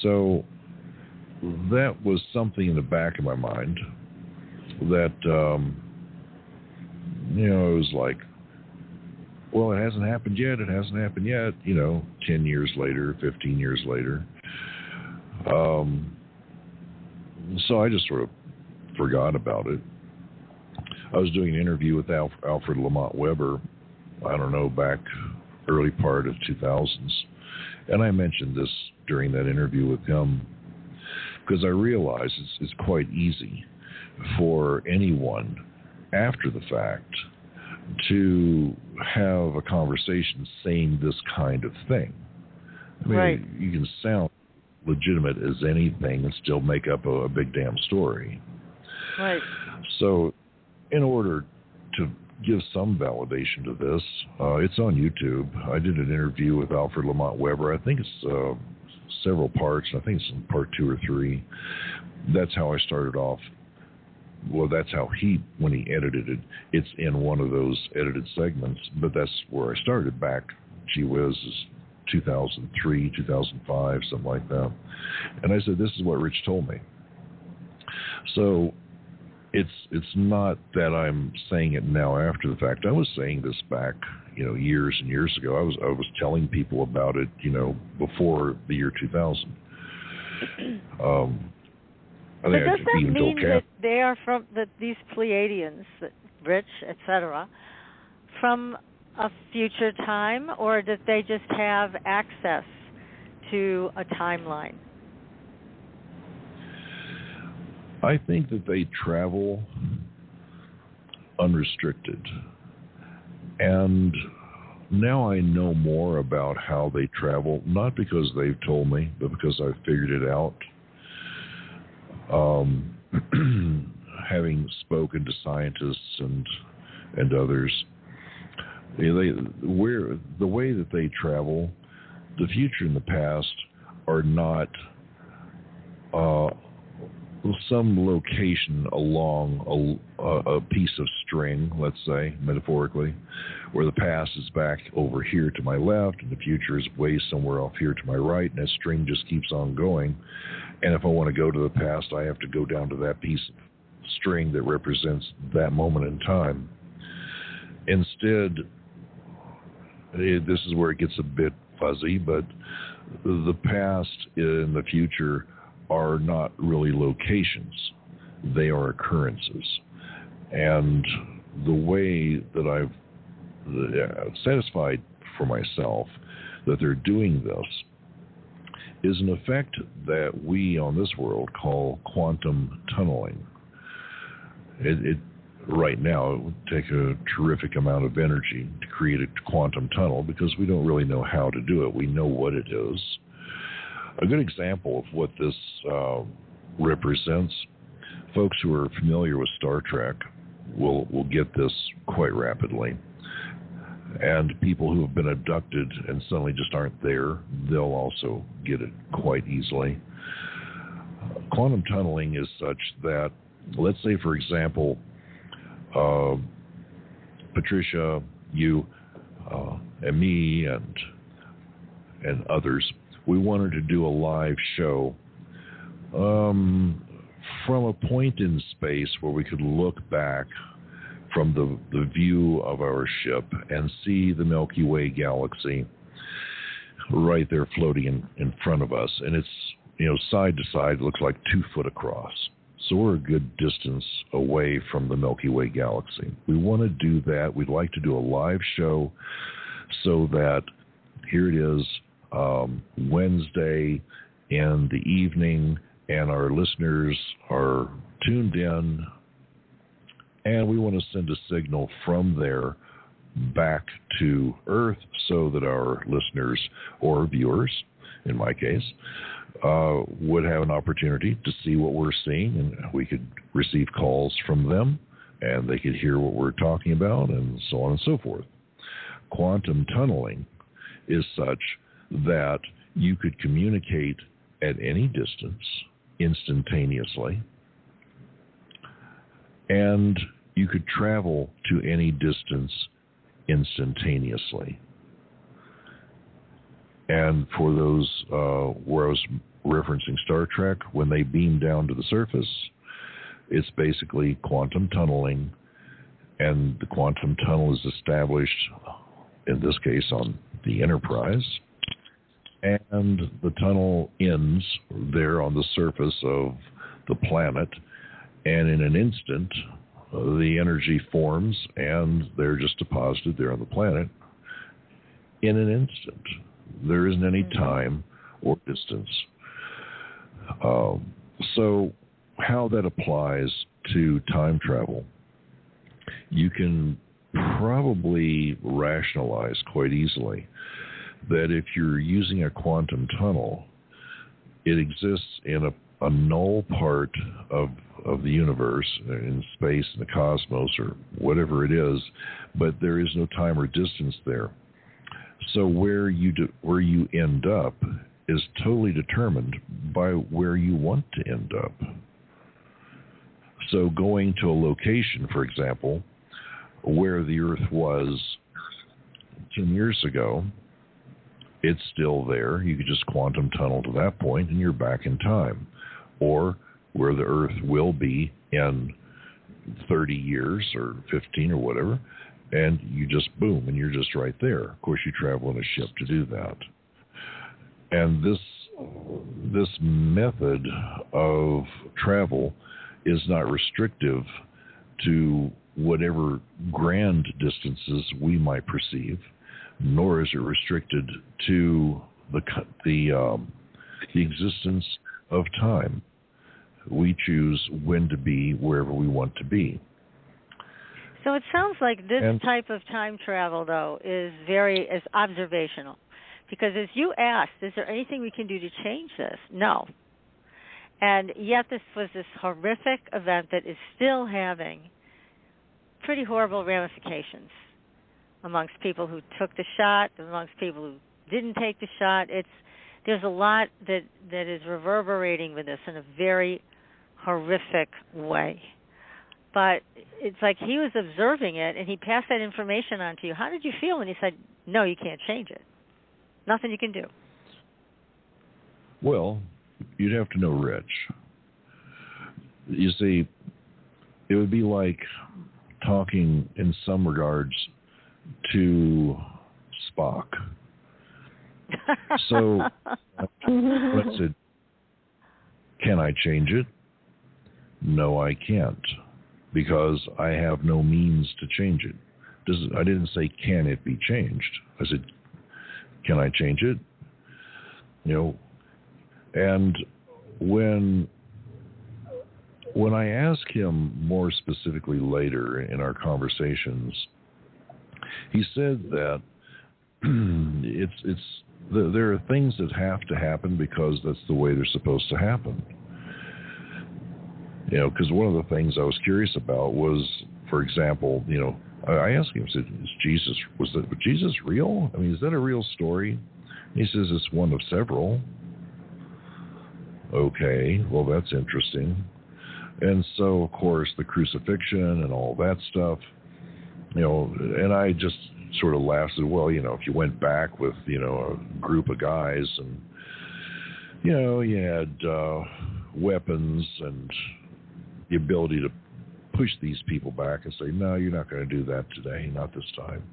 So that was something in the back of my mind that, it was like, well, it hasn't happened yet. 10 years later, 15 years later. So I just sort of forgot about it. I was doing an interview with Alfred Lamont Weber, I don't know, back early part of 2000s. And I mentioned this during that interview with him because I realized it's quite easy for anyone after the fact to have a conversation saying this kind of thing. I mean, right. You can sound legitimate as anything and still make up a big damn story. Right. So in order to give some validation to this, it's on YouTube. I did an interview with Alfred Lamont Weber. I think it's several parts. I think it's in part 2 or 3. That's how I started off. Well, that's how when he edited it, it's in one of those edited segments, but that's where I started back, gee whiz, 2003, 2005, something like that. And I said, this is what Rich told me. So it's not that I'm saying it now after the fact. I was saying this back, years and years ago. I was telling people about it, before the year 2000. But does that mean that they are from these Pleiadians, Rich, etc., from a future time, or that they just have access to a timeline? I think that they travel unrestricted. And now I know more about how they travel, not because they've told me, but because I've figured it out. Having spoken to scientists and others, the way that they travel, the future and the past are not some location along a piece of string, let's say, metaphorically, where the past is back over here to my left and the future is way somewhere off here to my right, and that string just keeps on going. And if I want to go to the past, I have to go down to that piece of string that represents that moment in time. Instead, this is where it gets a bit fuzzy, but The past and the future are not really locations. They are occurrences. And the way that I've satisfied for myself that they're doing this is an effect that we on this world call quantum tunneling. It right now, it would take a terrific amount of energy to create a quantum tunnel because we don't really know how to do it. We know what it is. A good example of what this represents, folks who are familiar with Star Trek will get this quite rapidly. And people who have been abducted and suddenly just aren't there, they'll also get it quite easily. Quantum tunneling is such that, let's say, for example, Patricia, you, and me, and others, we wanted to do a live show from a point in space where we could look back from the view of our ship and see the Milky Way galaxy right there floating in front of us. And it's, side to side, it looks like 2 foot across. So we're a good distance away from the Milky Way galaxy. We want to do that. We'd like to do a live show so that here it is, Wednesday in the evening, and our listeners are tuned in, and we want to send a signal from there back to Earth so that our listeners or viewers, in my case, would have an opportunity to see what we're seeing, and we could receive calls from them, and they could hear what we're talking about, and so on and so forth. Quantum tunneling is such that you could communicate at any distance instantaneously, and you could travel to any distance instantaneously. And for those where I was referencing Star Trek, when they beam down to the surface, it's basically quantum tunneling, and the quantum tunnel is established, in this case, on the Enterprise, and the tunnel ends there on the surface of the planet, and in an instant, the energy forms, and they're just deposited there on the planet in an instant. There isn't any time or distance. So how that applies to time travel, you can probably rationalize quite easily that if you're using a quantum tunnel, it exists in a null part of the universe, in space, in the cosmos, or whatever it is, but there is no time or distance there. So where you end up is totally determined by where you want to end up. So going to a location, for example, where the Earth was 10 years ago, it's still there. You could just quantum tunnel to that point and you're back in time. Or where the Earth will be in 30 years or 15 or whatever, and you just boom, and you're just right there. Of course, you travel in a ship to do that. And this method of travel is not restrictive to whatever grand distances we might perceive, nor is it restricted to the existence of time. We choose when to be wherever we want to be. So it sounds like this type of time travel, though, is observational. Because as you asked, is there anything we can do to change this? No. And yet this was this horrific event that is still having pretty horrible ramifications amongst people who took the shot, amongst people who didn't take the shot. There's a lot that is reverberating with this in a very horrific way. But it's like he was observing it, and he passed that information on to you. How did you feel when he said, no, you can't change it? Nothing you can do. Well, you'd have to know Rich. You see, it would be like talking in some regards to Spock. So I said, can I change it? No, I can't, because I have no means to change it. I didn't say, can it be changed? I said, can I change it? And when I asked him more specifically later in our conversations, he said that there are things that have to happen because that's the way they're supposed to happen. Because one of the things I was curious about was, for example, I asked him, I said, was Jesus real? I mean, is that a real story? He says it's one of several. Okay, well, that's interesting. And so, of course, the crucifixion and all that stuff, and I just sort of laughed and said, well, if you went back with, a group of guys and, you had weapons and the ability to push these people back and say, no, you're not going to do that today, not this time.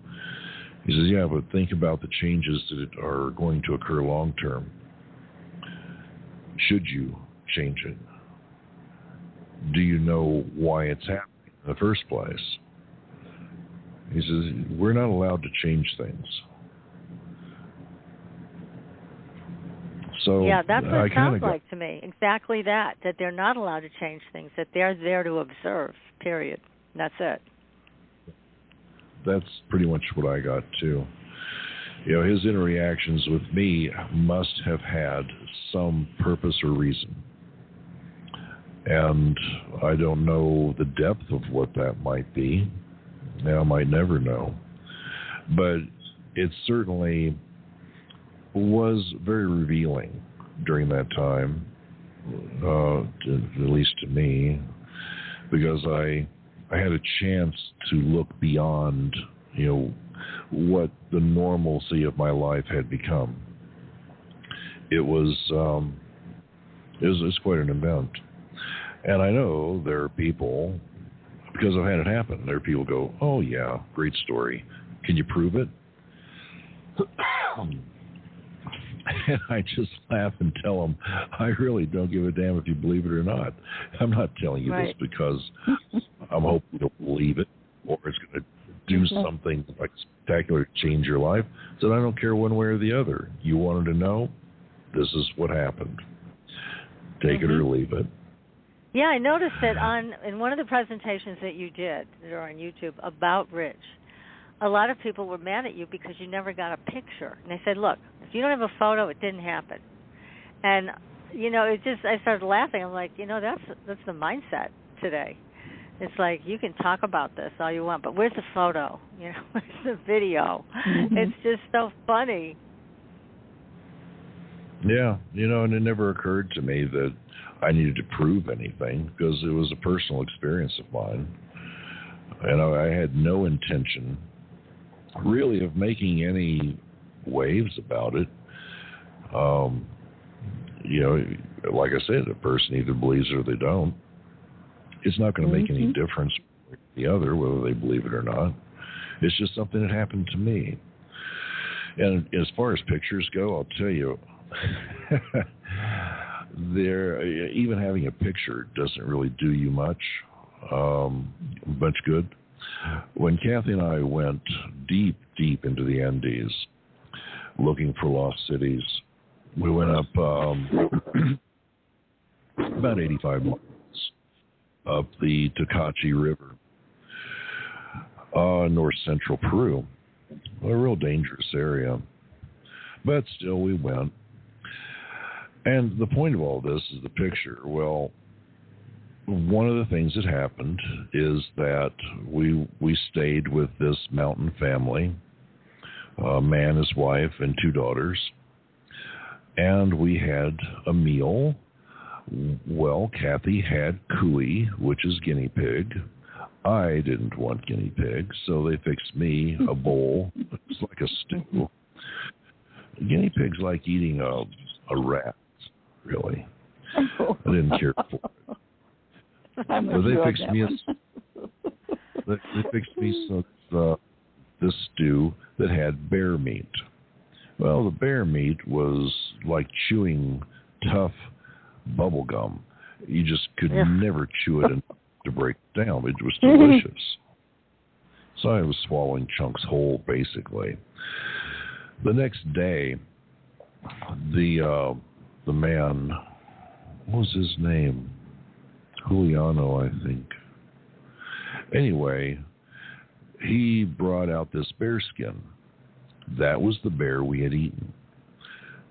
He says, yeah, but think about the changes that are going to occur long term. Should you change it? Do you know why it's happening in the first place? He says, we're not allowed to change things. So yeah, that's what it sounds like to me. Exactly that they're not allowed to change things, that they're there to observe, period. That's it. That's pretty much what I got, too. His interactions with me must have had some purpose or reason. And I don't know the depth of what that might be. I might never know. But it certainly was very revealing during that time, at least to me, because I had a chance to look beyond, what the normalcy of my life had become. It was quite an event. And I know there are people, because I've had it happen, there are people who go, oh yeah, great story. Can you prove it? And I just laugh and tell them, I really don't give a damn if you believe it or not. I'm not telling you this because I'm hoping you'll believe it or it's going to do something like spectacular to change your life. So I don't care one way or the other. You wanted to know? This is what happened. Take it or leave it. Yeah, I noticed that in one of the presentations that you did that are on YouTube about Rich, a lot of people were mad at you because you never got a picture. And they said, look, if you don't have a photo, it didn't happen. And, I started laughing. I'm like, that's the mindset today. It's like, you can talk about this all you want, but where's the photo? Where's the video? It's just so funny. Yeah, and it never occurred to me that I needed to prove anything because it was a personal experience of mine. And I had no intention really of making any waves about it. Like I said, a person either believes it or they don't. It's not going to make any difference one way or the other, whether they believe it or not. It's just something that happened to me. And as far as pictures go, I'll tell you, even having a picture doesn't really do you much good. When Kathy and I went deep into the Andes looking for lost cities, we went up about 85 miles up the Tocachi River, north central Peru. A real dangerous area. But still, we went. And the point of all this is the picture. Well, one of the things that happened is that we stayed with this mountain family, a man, his wife, and 2 daughters. And we had a meal. Well, Kathy had cuy, which is guinea pig. I didn't want guinea pig, so they fixed me a bowl. It's like a stew. Guinea pigs like eating a rat, really. I didn't care for it. So they fixed me this stew that had bear meat. Well, the bear meat was like chewing tough bubble gum. You just could never chew it enough to break it down. It was delicious. So I was swallowing chunks whole, basically. The next day, the man, what was his name? Juliano, I think. Anyway, he brought out this bear skin. That was the bear we had eaten.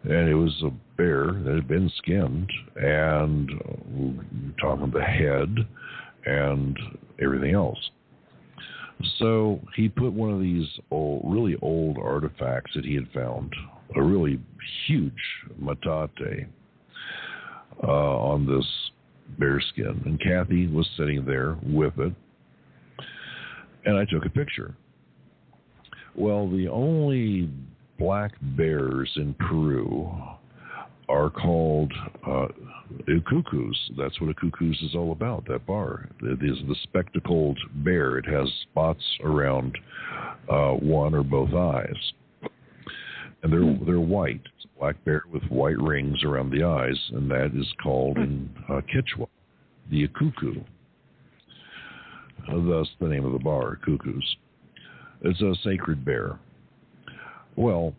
And it was a bear that had been skinned, and talking about the head and everything else. So he put one of these really old artifacts that he had found, a really huge metate, on this bear skin. And Kathy was sitting there with it, and I took a picture. Well, the only black bears in Peru are called cuckoos. That's what a cuckoos is all about, that bar. It is the spectacled bear. It has spots around one or both eyes. And they're white. It's a black bear with white rings around the eyes, and that is called in Quechua the cuckoo. Thus the name of the bar, cuckoos. It's a sacred bear. Well,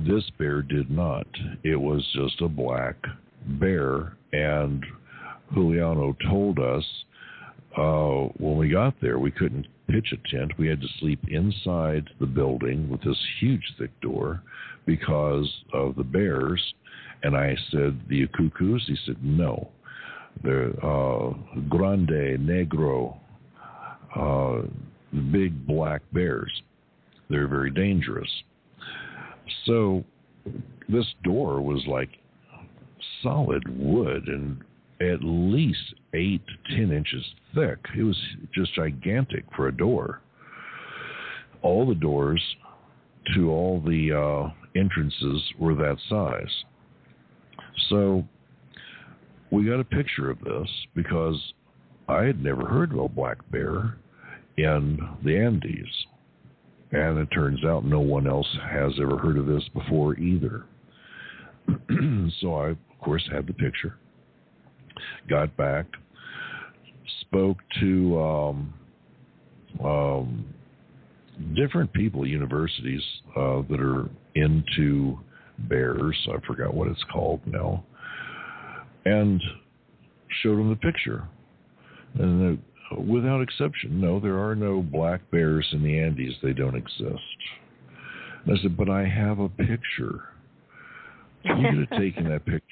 this bear did not. It was just a black bear, and Juliano told us when we got there we couldn't pitch a tent. We had to sleep inside the building with this huge thick door because of the bears. And I said, the cuckoos? He said, no. They're grande, negro, big black bears. They're very dangerous. So this door was like solid wood and at least 8 to 10 inches thick. It was just gigantic for a door. All the doors to all the entrances were that size. So we got a picture of this because I had never heard of a black bear in the Andes. And it turns out no one else has ever heard of this before either. So I, of course, had the picture. Got back, spoke to different people, universities that are into bears. I forgot what it's called now. And showed them the picture. And without exception, no, there are no black bears in the Andes. They don't exist. And I said, but I have a picture. You could have taken that picture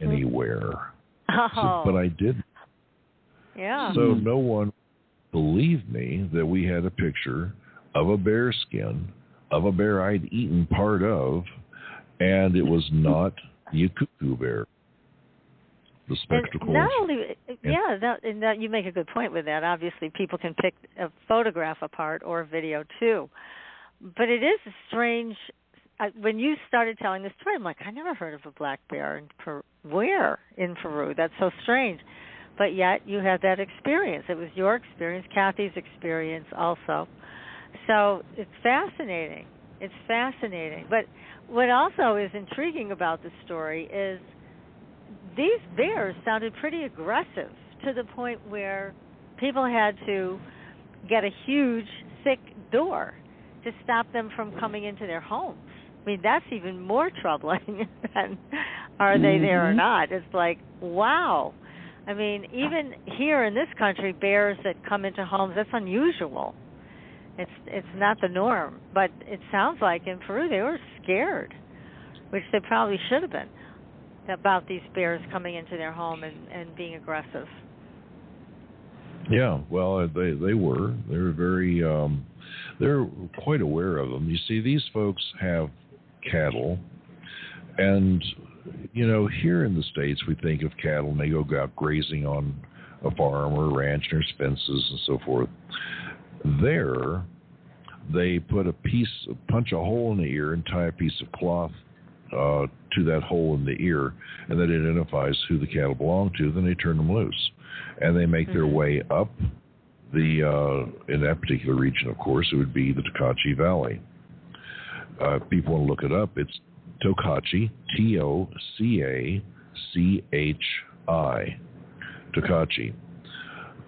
anywhere. I said, but I didn't. Yeah. So no one believed me that we had a picture of a bear skin, of a bear I'd eaten part of, and it was not the cuckoo bear. The spectacles. Not only, that you make a good point with that. Obviously, people can pick a photograph apart or a video too. But it is strange. When you started telling this story, I'm like, I never heard of a black bear in Peru. Where in Peru? That's so strange. But yet you had that experience. It was your experience, Kathy's experience also. So it's fascinating. It's fascinating. But what also is intriguing about the story is these bears sounded pretty aggressive to the point where people had to get a huge, thick door to stop them from coming into their homes. I mean, that's even more troubling than are they there or not. It's like, wow. I mean, even here in this country, bears that come into homes, that's unusual. It's not the norm. But it sounds like in Peru they were scared, which they probably should have been, about these bears coming into their home and being aggressive. Yeah, well, they were. They were very, they're quite aware of them. You see, these folks have cattle, and, you know, here in the States we think of cattle and they go out grazing on a farm or a ranch, and there's fences and so forth. There, they put punch a hole in the ear and tie a piece of cloth to that hole in the ear, and that identifies who the cattle belong to. Then they turn them loose, and they make their way up the in that particular region. Of course, it would be the Tocachi Valley, people want to look it up, it's Tokachi, Tocachi, Tokachi,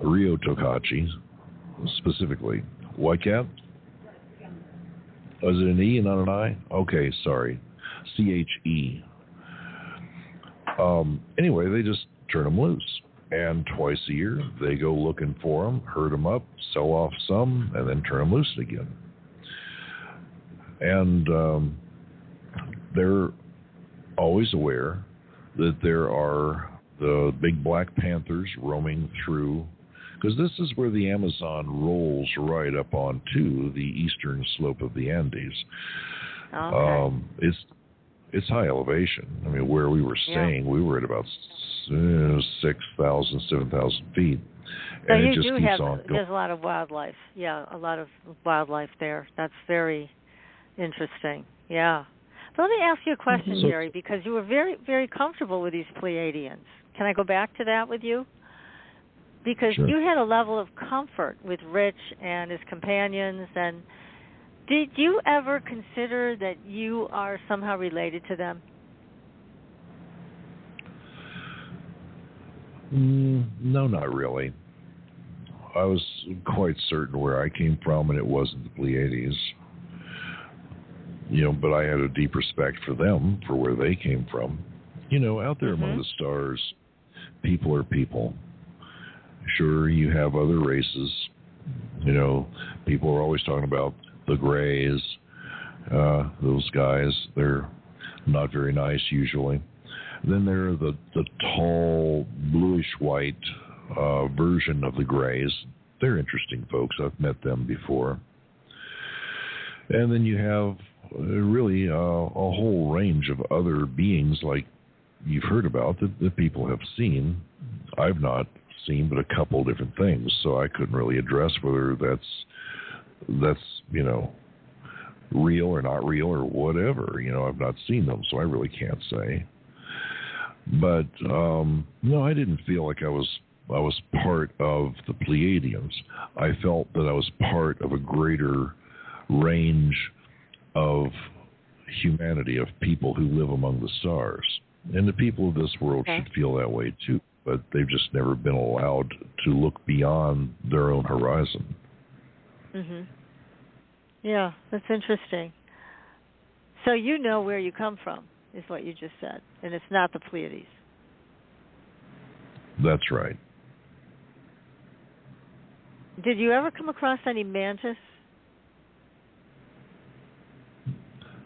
Rio Tokachi, specifically. White Cat? Was it an E and not an I? Okay, sorry. CHE. Anyway, they just turn them loose. And twice a year, they go looking for them, herd them up, sell off some, and then turn them loose again. And they're always aware that there are the big black panthers roaming through, because this is where the Amazon rolls right up onto the eastern slope of the Andes. Okay. It's high elevation. I mean, where we were staying, we were at about 6,000, 7,000 feet. So and you it just do keeps have, on going. there's a lot of wildlife. Yeah, a lot of wildlife there. That's very interesting. Yeah. So let me ask you a question, Jerry, because you were very, very comfortable with these Pleiadians. Can I go back to that with you? Because Sure. you had a level of comfort with Rich and his companions, and did you ever consider that you are somehow related to them? No, not really. I was quite certain where I came from, and it wasn't the Pleiades. But I had a deep respect for them, for where they came from. Out there among the stars, people are people. Sure, you have other races. People are always talking about the Greys. Those guys, they're not very nice usually. Then there are the tall, bluish-white version of the Greys. They're interesting folks. I've met them before. And then you have really a whole range of other beings like you've heard about that people have seen. I've not seen but a couple different things, so I couldn't really address whether that's real or not real or whatever. I've not seen them, so I really can't say. But no, I didn't feel like I was part of the Pleiadians. I felt that I was part of a greater range of humanity, of people who live among the stars. And the people of this world should feel that way too, but they've just never been allowed to look beyond their own horizon. Mhm. Yeah, that's interesting. So you know where you come from, is what you just said, and it's not the Pleiades. That's right. Did you ever come across any mantis?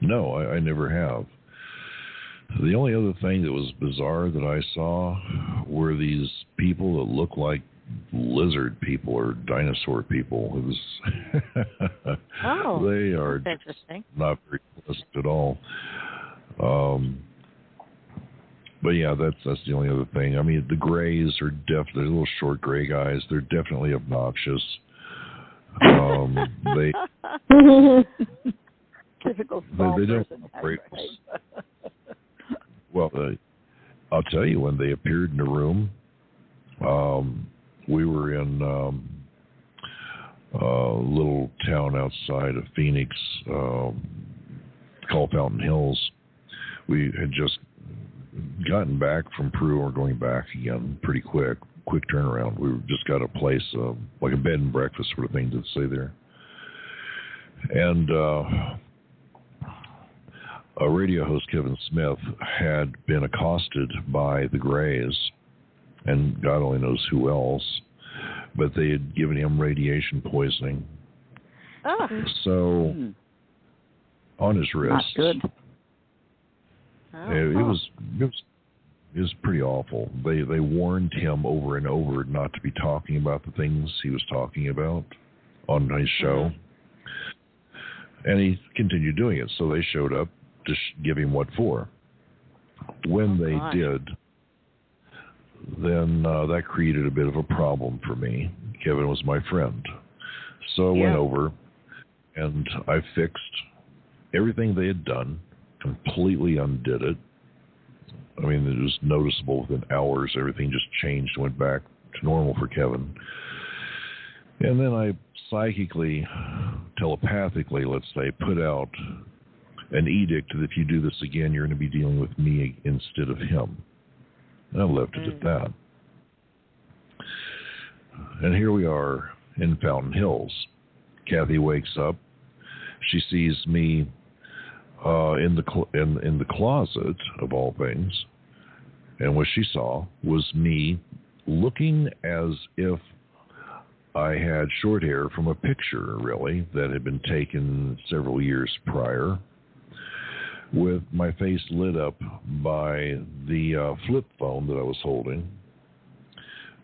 No, I never have. The only other thing that was bizarre that I saw were these people that look like lizard people or dinosaur people. It was they are interesting. Not very pleasant at all. But yeah, that's the only other thing. I mean, the Greys are definitely little short gray guys. They're definitely obnoxious. They typical small they don't person. operate. Well, I'll tell you, when they appeared in the room, we were in a little town outside of Phoenix called Fountain Hills. We had just gotten back from Peru. We're going back again pretty quick turnaround. We just got a place, like a bed and breakfast sort of thing to stay there. And a radio host, Kevin Smith, had been accosted by the Greys, and God only knows who else, but they had given him radiation poisoning. Oh. So, on his wrist. Not good. It was pretty awful. They warned him over and over not to be talking about the things he was talking about on his show. And he continued doing it, so they showed up to give him what for. When they did, then that created a bit of a problem for me. Kevin was my friend. So I went over and I fixed everything they had done, completely undid it. I mean, it was noticeable within hours. Everything just changed, went back to normal for Kevin. And then I psychically, telepathically, let's say, put out an edict that if you do this again, you're going to be dealing with me instead of him. And I left it at that. And here we are in Fountain Hills. Kathy wakes up. She sees me in the closet, of all things. And what she saw was me looking as if I had short hair from a picture, really, that had been taken several years prior, with my face lit up by the flip phone that I was holding.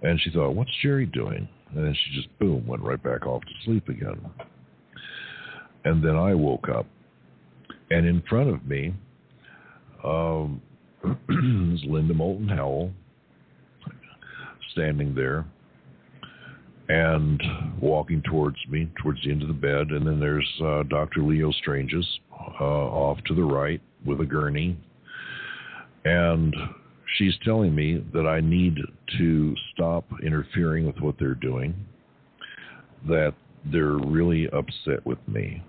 And she thought, what's Jerry doing? And then she just, boom, went right back off to sleep again. And then I woke up. And in front of me is Linda Moulton Howell standing there and walking towards me, towards the end of the bed. And then there's Dr. Leo Stranges off to the right with a gurney. And she's telling me that I need to stop interfering with what they're doing, that they're really upset with me,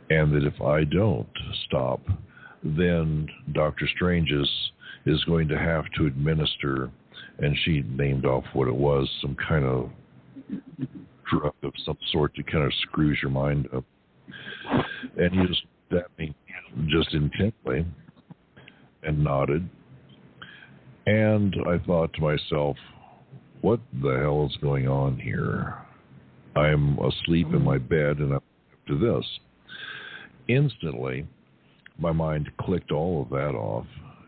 and that if I don't stop, then Dr. Stranges is going to have to administer, and she named off what it was, some kind of drug of some sort that kind of screws your mind up. And he just looked at me just intently and nodded. And I thought to myself, what the hell is going on here? I'm asleep in my bed and I'm up to this. Instantly, my mind clicked all of that off,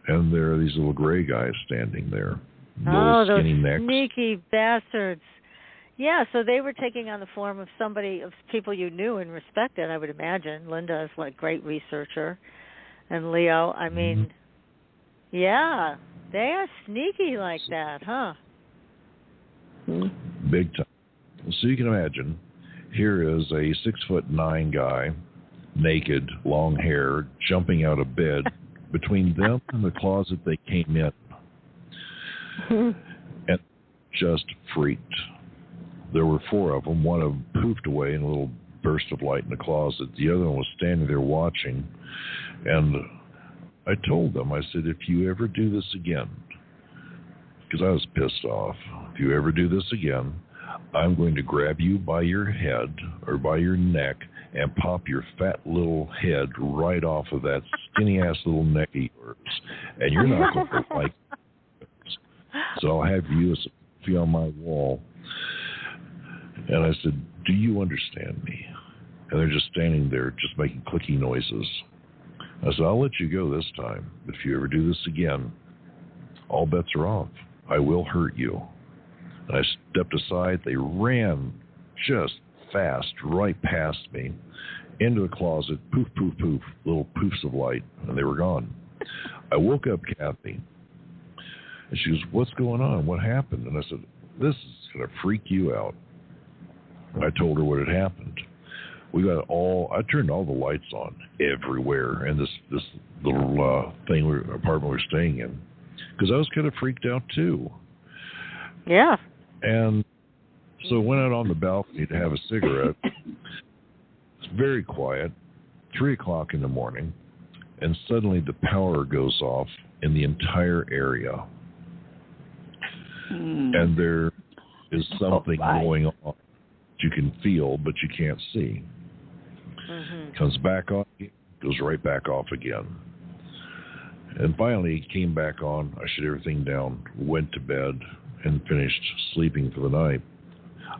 and there are these little gray guys standing there. Oh, those skinny necks. sneaky bastards. Yeah, so they were taking on the form of people you knew and respected, I would imagine. Linda is a great researcher. And Leo, I mean, yeah, they are sneaky like that, huh? Big time. So you can imagine, here is a 6'9" guy, naked, long hair, jumping out of bed. Between them and the closet they came in, and just freaked. There were 4 of them. One of them poofed away in a little burst of light in the closet. The other one was standing there watching. And I told them, I said, if you ever do this again, because I was pissed off, if you ever do this again, I'm going to grab you by your head or by your neck and pop your fat little head right off of that skinny-ass little neck of yours. And you're not going to like it. So I'll have you as a selfie on my wall. And I said, do you understand me? And they're just standing there just making clicky noises. I said, I'll let you go this time. But if you ever do this again, all bets are off. I will hurt you. And I stepped aside. They ran just fast right past me into the closet. Poof, poof, poof, little poofs of light, and they were gone. I woke up Kathy, and she goes, what's going on? What happened? And I said, this is going to freak you out. I told her what had happened. I turned all the lights on everywhere in this little apartment we're staying in, because I was kind of freaked out too. Yeah. And so I went out on the balcony to have a cigarette. It's very quiet, 3 o'clock in the morning, and suddenly the power goes off in the entire area. And there is something going on that you can feel, but you can't see. Comes back on, goes right back off again. And finally it came back on. I shut everything down, went to bed, and finished sleeping for the night.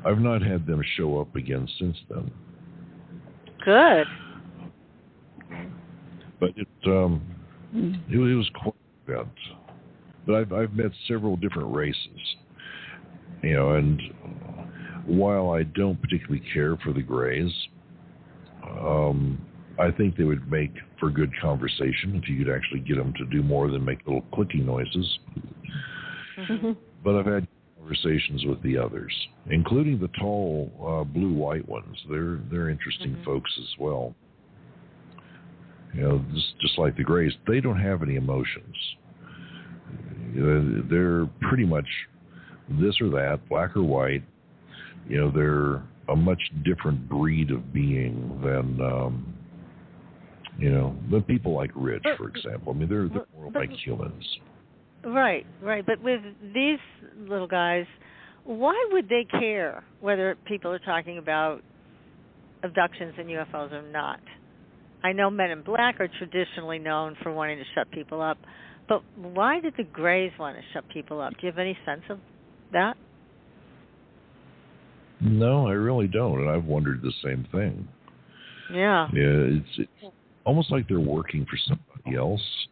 I've not had them show up again since then. Good. But it was quite an event. But I've met several different races, and while I don't particularly care for the Greys, I think they would make for good conversation if you could actually get them to do more than make little clicky noises. But I've had conversations with the others, including the tall blue-white ones. They're interesting folks as well. Just like the Greys, they don't have any emotions. They're pretty much this or that, black or white. They're a much different breed of being than the people like Rich, for example. I mean, they're more like humans. Right. But with these little guys, why would they care whether people are talking about abductions and UFOs or not? I know Men in Black are traditionally known for wanting to shut people up, but why did the Greys want to shut people up? Do you have any sense of that? No, I really don't, and I've wondered the same thing. Yeah. Yeah, it's almost like they're working for somebody else,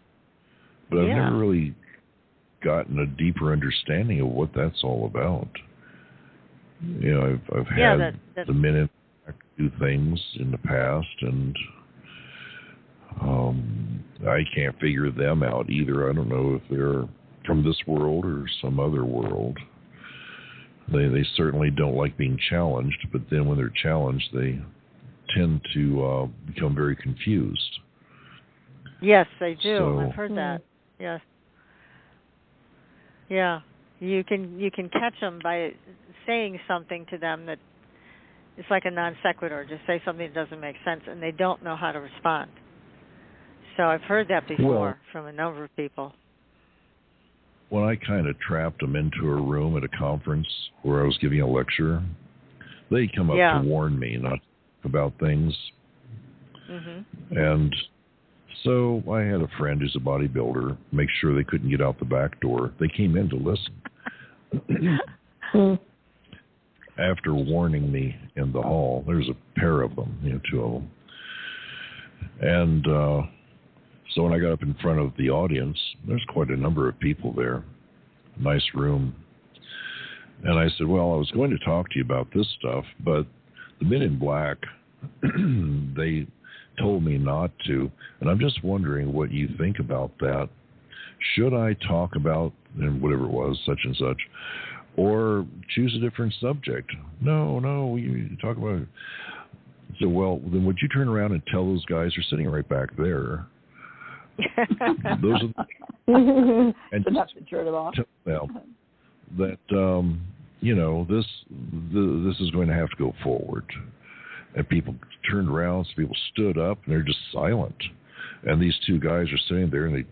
but I've never really gotten a deeper understanding of what that's all about. I've had the Men in Black do things in the past, and I can't figure them out either. I don't know if they're from this world or some other world. They certainly don't like being challenged, but then when they're challenged, they tend to become very confused. Yes, they do. So, I've heard that. Yes. Yeah. You can catch them by saying something to them that it's like a non sequitur. Just say something that doesn't make sense, and they don't know how to respond. So I've heard that before from a number of people. When I kind of trapped them into a room at a conference where I was giving a lecture, they come up to warn me not about things. Mm-hmm. And so I had a friend who's a bodybuilder make sure they couldn't get out the back door. They came in to listen. After warning me in the hall, there's a pair of them, 2 of them. And so when I got up in front of the audience, there's quite a number of people there. Nice room. And I said, well, I was going to talk to you about this stuff, but the Men in Black, they told me not to. And I'm just wondering what you think about that. Should I talk about, and whatever it was, such and such, or choose a different subject? No, you talk about it. So, well, then would you turn around and tell those guys who are sitting right back there, those are and enough to turn them off. Well, that this is going to have to go forward. And people turned around, so people stood up, and they're just silent. And these 2 guys are sitting there, and they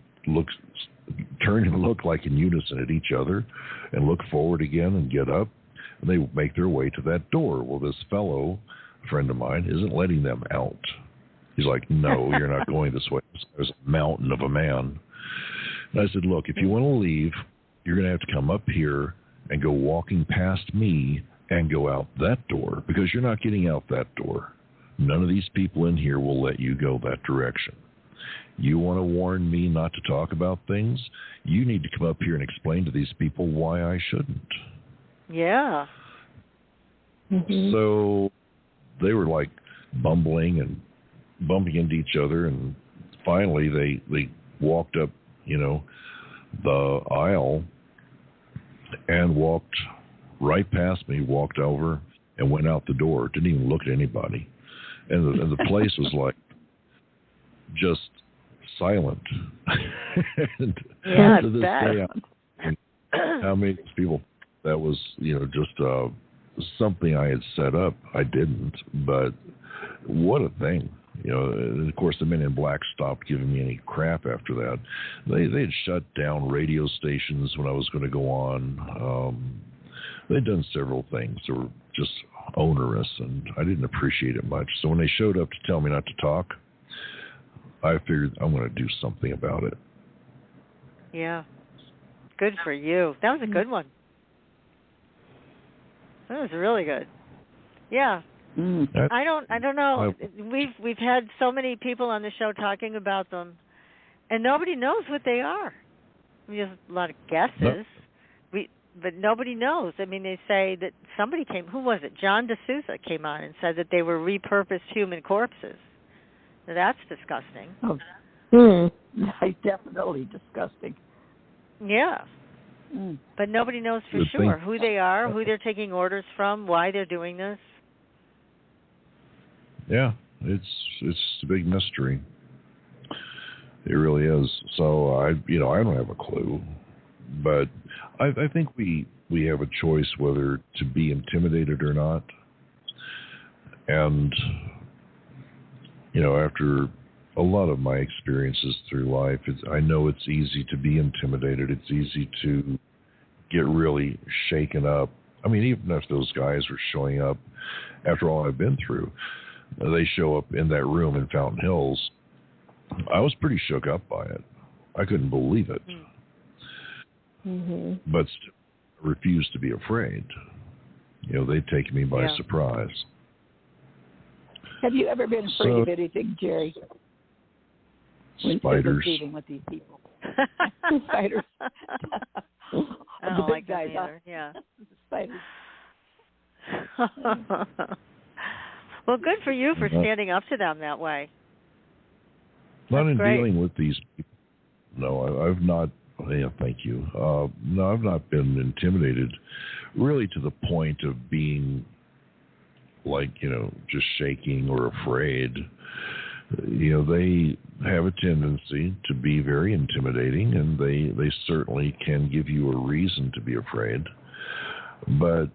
turn and look like in unison at each other, and look forward again and get up, and they make their way to that door. Well, this fellow, a friend of mine, isn't letting them out. He's like, no, you're not going this way. There's a mountain of a man. And I said, look, if you want to leave, you're going to have to come up here and go walking past me and go out that door, because you're not getting out that door. None of these people in here will let you go that direction. You want to warn me not to talk about things? You need to come up here and explain to these people why I shouldn't. Yeah. Mm-hmm. So they were like bumbling and bumping into each other, and finally they walked up, the aisle and walked right past me, walked over and went out the door. Didn't even look at anybody. And the place was like just silent. And to this day, how many people that was, just something I had set up. I didn't, but what a thing. And of course, the Men in Black stopped giving me any crap after that. They had shut down radio stations when I was going to go on. They'd done several things that were just onerous, and I didn't appreciate it much. So when they showed up to tell me not to talk, I figured I'm going to do something about it. Yeah. Good for you. That was a good one. That was really good. Yeah. I don't know. We've had so many people on the show talking about them, and nobody knows what they are. There's a lot of guesses, but nobody knows. I mean, they say that somebody came. Who was it? John D'Souza came on and said that they were repurposed human corpses. Now, that's disgusting. Oh, definitely disgusting. Yeah. But nobody knows for sure who they are, who they're taking orders from, why they're doing this. Yeah, it's a big mystery. It really is. So I don't have a clue, but I think we have a choice whether to be intimidated or not. And after a lot of my experiences through life, I know it's easy to be intimidated. It's easy to get really shaken up. I mean, even if those guys were showing up after all I've been through, they show up in that room in Fountain Hills. I was pretty shook up by it. I couldn't believe it. Mm-hmm. But still, I refused to be afraid. They'd taken me by surprise. Have you ever been afraid of anything, Jerry? Spiders. Dealing with these people. Spiders. I don't like them either. Yeah. Spiders. Well, good for you for standing up to them that way. Not in great. Dealing with these people. No, I've not. Yeah, thank you. No, I've not been intimidated, really, to the point of being like, just shaking or afraid. They have a tendency to be very intimidating, and they certainly can give you a reason to be afraid. But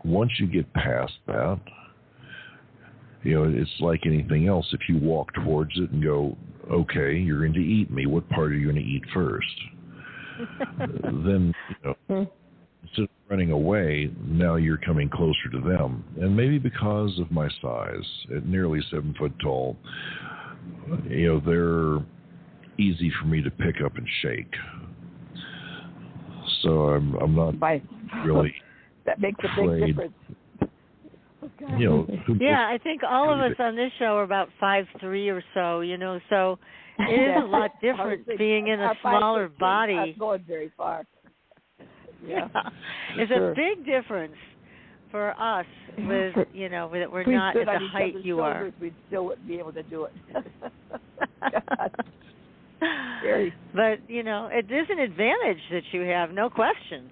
once you get past that, it's like anything else. If you walk towards it and go, okay, you're going to eat me, what part are you going to eat first? Then, instead of running away, now you're coming closer to them. And maybe because of my size, at nearly 7 foot tall, they're easy for me to pick up and shake. So I'm not really that makes a afraid. big difference. Yeah, I think all of us on this show are about 5'3" or so, so it is a lot different being in a smaller body. I'm going very far. Yeah. It's a big difference for us with, that we're not at the height you are. We still wouldn't be able to do it. But, it is an advantage that you have, no question.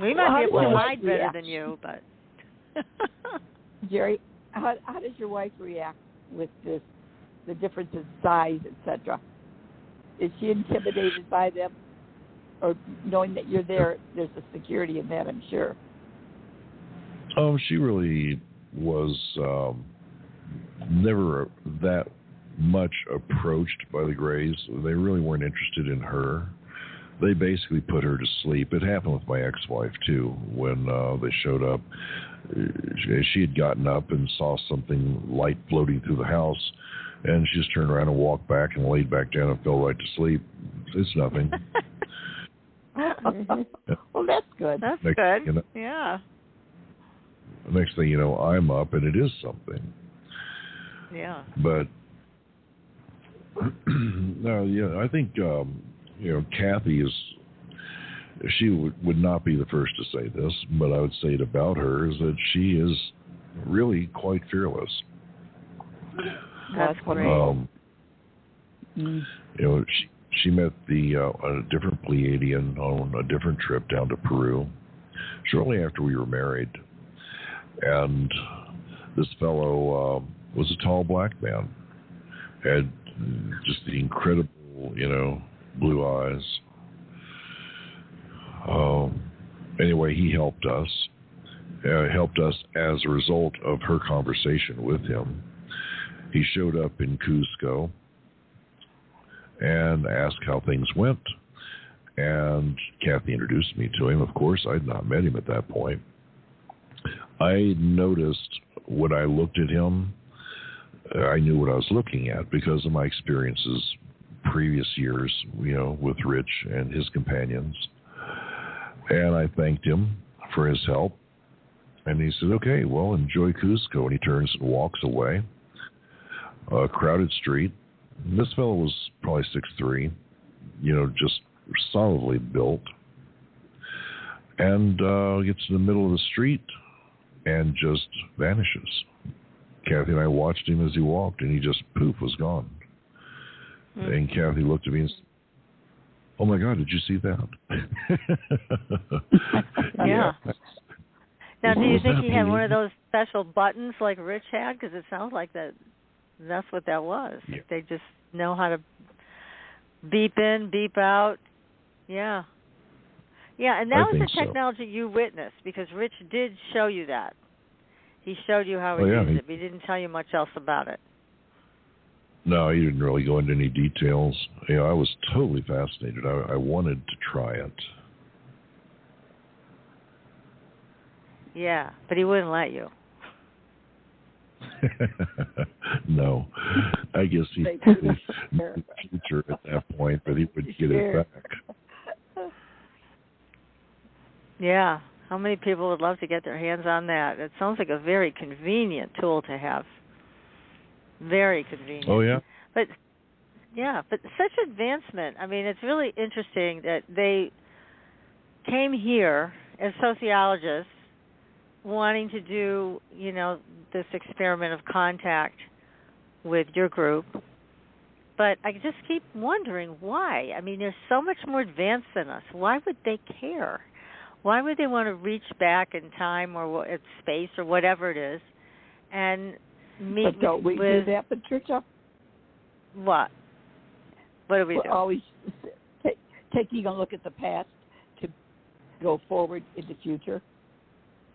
We might be able to hide better than you, but... Jerry, how does your wife react with this, the difference in size, etc.? Is she intimidated by them? Or knowing that you're there, there's a security in that, I'm sure. She really was never that much approached by the Grays. They really weren't interested in her. They basically put her to sleep. It happened with my ex-wife, too, when they showed up. She had gotten up and saw something light floating through the house, and she just turned around and walked back and laid back down and fell right to sleep. It's nothing. Well, that's good. That's good. Yeah. Next thing you know, I'm up, and it is something. Yeah. But, no, I think... Kathy she would not be the first to say this, but I would say it about her, is that she is really quite fearless. That's great. She met a different Pleiadian on a different trip down to Peru shortly after we were married. And this fellow was a tall black man, had just the incredible, blue eyes. Anyway, he helped us as a result of her conversation with him. He showed up in Cusco and asked how things went. And Kathy introduced me to him. Of course, I'd not met him at that point. I noticed when I looked at him, I knew what I was looking at because of my experiences previous years, with Rich and his companions. And I thanked him for his help. And he said, okay, well, enjoy Cusco. And he turns and walks away. A crowded street. And this fellow was probably 6'3", just solidly built. And gets in the middle of the street and just vanishes. Kathy and I watched him as he walked, and he just, poof, was gone. And Kathy looked at me and said, oh, my God, did you see that? Yeah. Now, do you think he had one of those special buttons like Rich had? Because it sounds like that's what that was. Yeah. They just know how to beep in, beep out. Yeah. Yeah, and that was the technology you witnessed because Rich did show you that. He showed you how he used it, but he didn't tell you much else about it. No, he didn't really go into any details. I was totally fascinated. I wanted to try it. Yeah, but he wouldn't let you. No, I guess he knew the future at that point, but he would get it back. Yeah, how many people would love to get their hands on that? It sounds like a very convenient tool to have. Very convenient. Oh, yeah? But such advancement. I mean, it's really interesting that they came here as sociologists wanting to do, this experiment of contact with your group. But I just keep wondering why. I mean, they're so much more advanced than us. Why would they care? Why would they want to reach back in time or space or whatever it is and meet but don't we do that, Patricia? What? What do we do? We're always taking a look at the past to go forward in the future.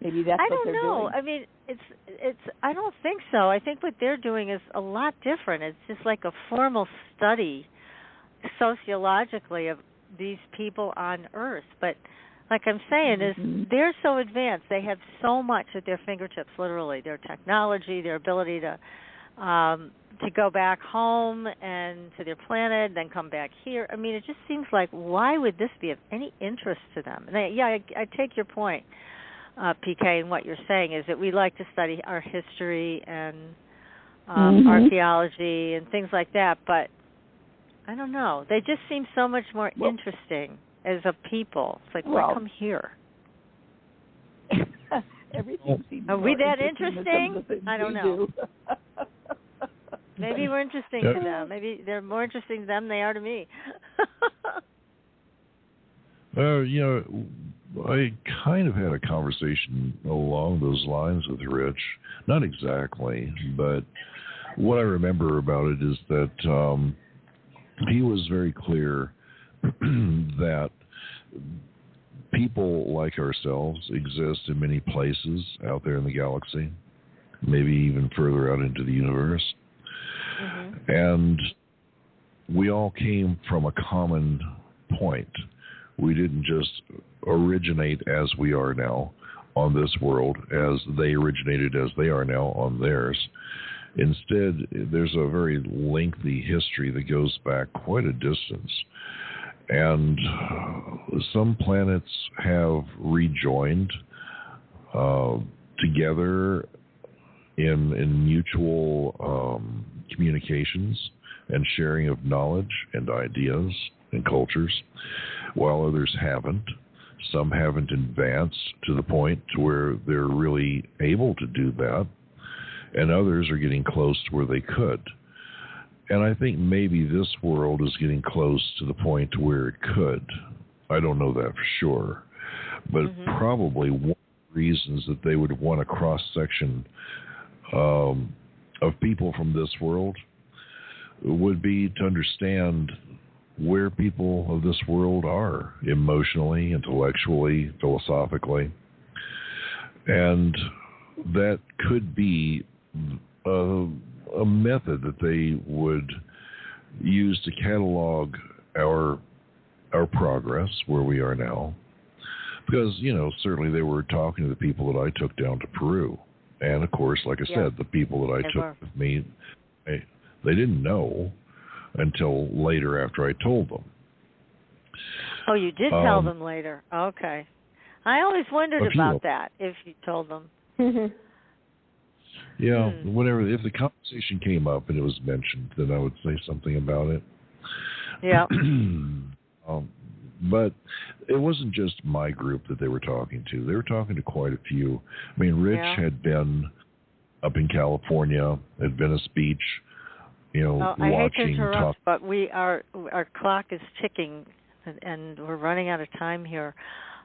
Maybe that's what they're doing. I don't know. I mean, it's. I don't think so. I think what they're doing is a lot different. It's just like a formal study, sociologically, of these people on Earth. But like I'm saying, is they're so advanced. They have so much at their fingertips. Literally, their technology, their ability to go back home and to their planet, then come back here. I mean, it just seems like, why would this be of any interest to them? And I take your point. PK, and what you're saying is that we like to study our history and archaeology and things like that, but I don't know. They just seem so much more interesting as a people. It's like, why come here? Everything seems Are we that interesting? I don't know. Maybe we're interesting to them. Maybe they're more interesting to them than they are to me. I kind of had a conversation along those lines with Rich. Not exactly, but what I remember about it is that he was very clear that people like ourselves exist in many places out there in the galaxy, maybe even further out into the universe. Mm-hmm. And we all came from a common point. We didn't just originate as we are now on this world as they originated as they are now on theirs. Instead, there's a very lengthy history that goes back quite a distance. And some planets have rejoined together in mutual communications and sharing of knowledge and ideas and cultures, while others haven't. Some haven't advanced to the point to where they're really able to do that, and others are getting close to where they could. And I think maybe this world is getting close to the point to where it could. I don't know that for sure, but probably one of the reasons that they would want a cross-section of people from this world would be to understand where people of this world are emotionally, intellectually, philosophically. And that could be a method that they would use to catalog our progress where we are now. Because, certainly they were talking to the people that I took down to Peru. And, of course, like I said, the people that I took with me, they didn't know until later after I told them. Oh, you did tell them later. Okay. I always wondered about that, if you told them. Yeah, if the conversation came up and it was mentioned, then I would say something about it. Yeah. But it wasn't just my group that they were talking to. They were talking to quite a few. I mean, Rich had been up in California at Venice Beach, I hate to interrupt, but our clock is ticking, and we're running out of time here.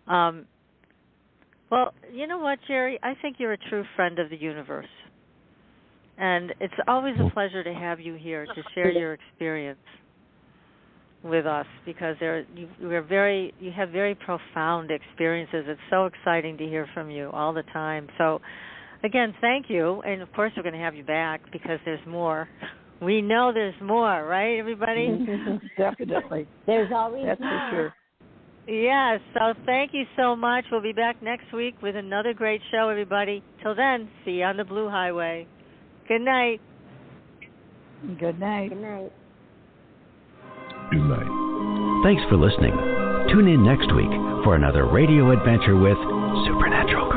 Well, you know what, Jerry? I think you're a true friend of the universe, and it's always a pleasure to have you here to share your experience with us, because you have very profound experiences. It's so exciting to hear from you all the time. So, again, thank you, and of course we're going to have you back because there's more we know there's more, right, everybody? Definitely. There's always That's more. for sure. Yes, so thank you so much. We'll be back next week with another great show, everybody. Till then, see you on the Blue Highway. Good night. Good night. Good night. Good night. Thanks for listening. Tune in next week for another radio adventure with Supernatural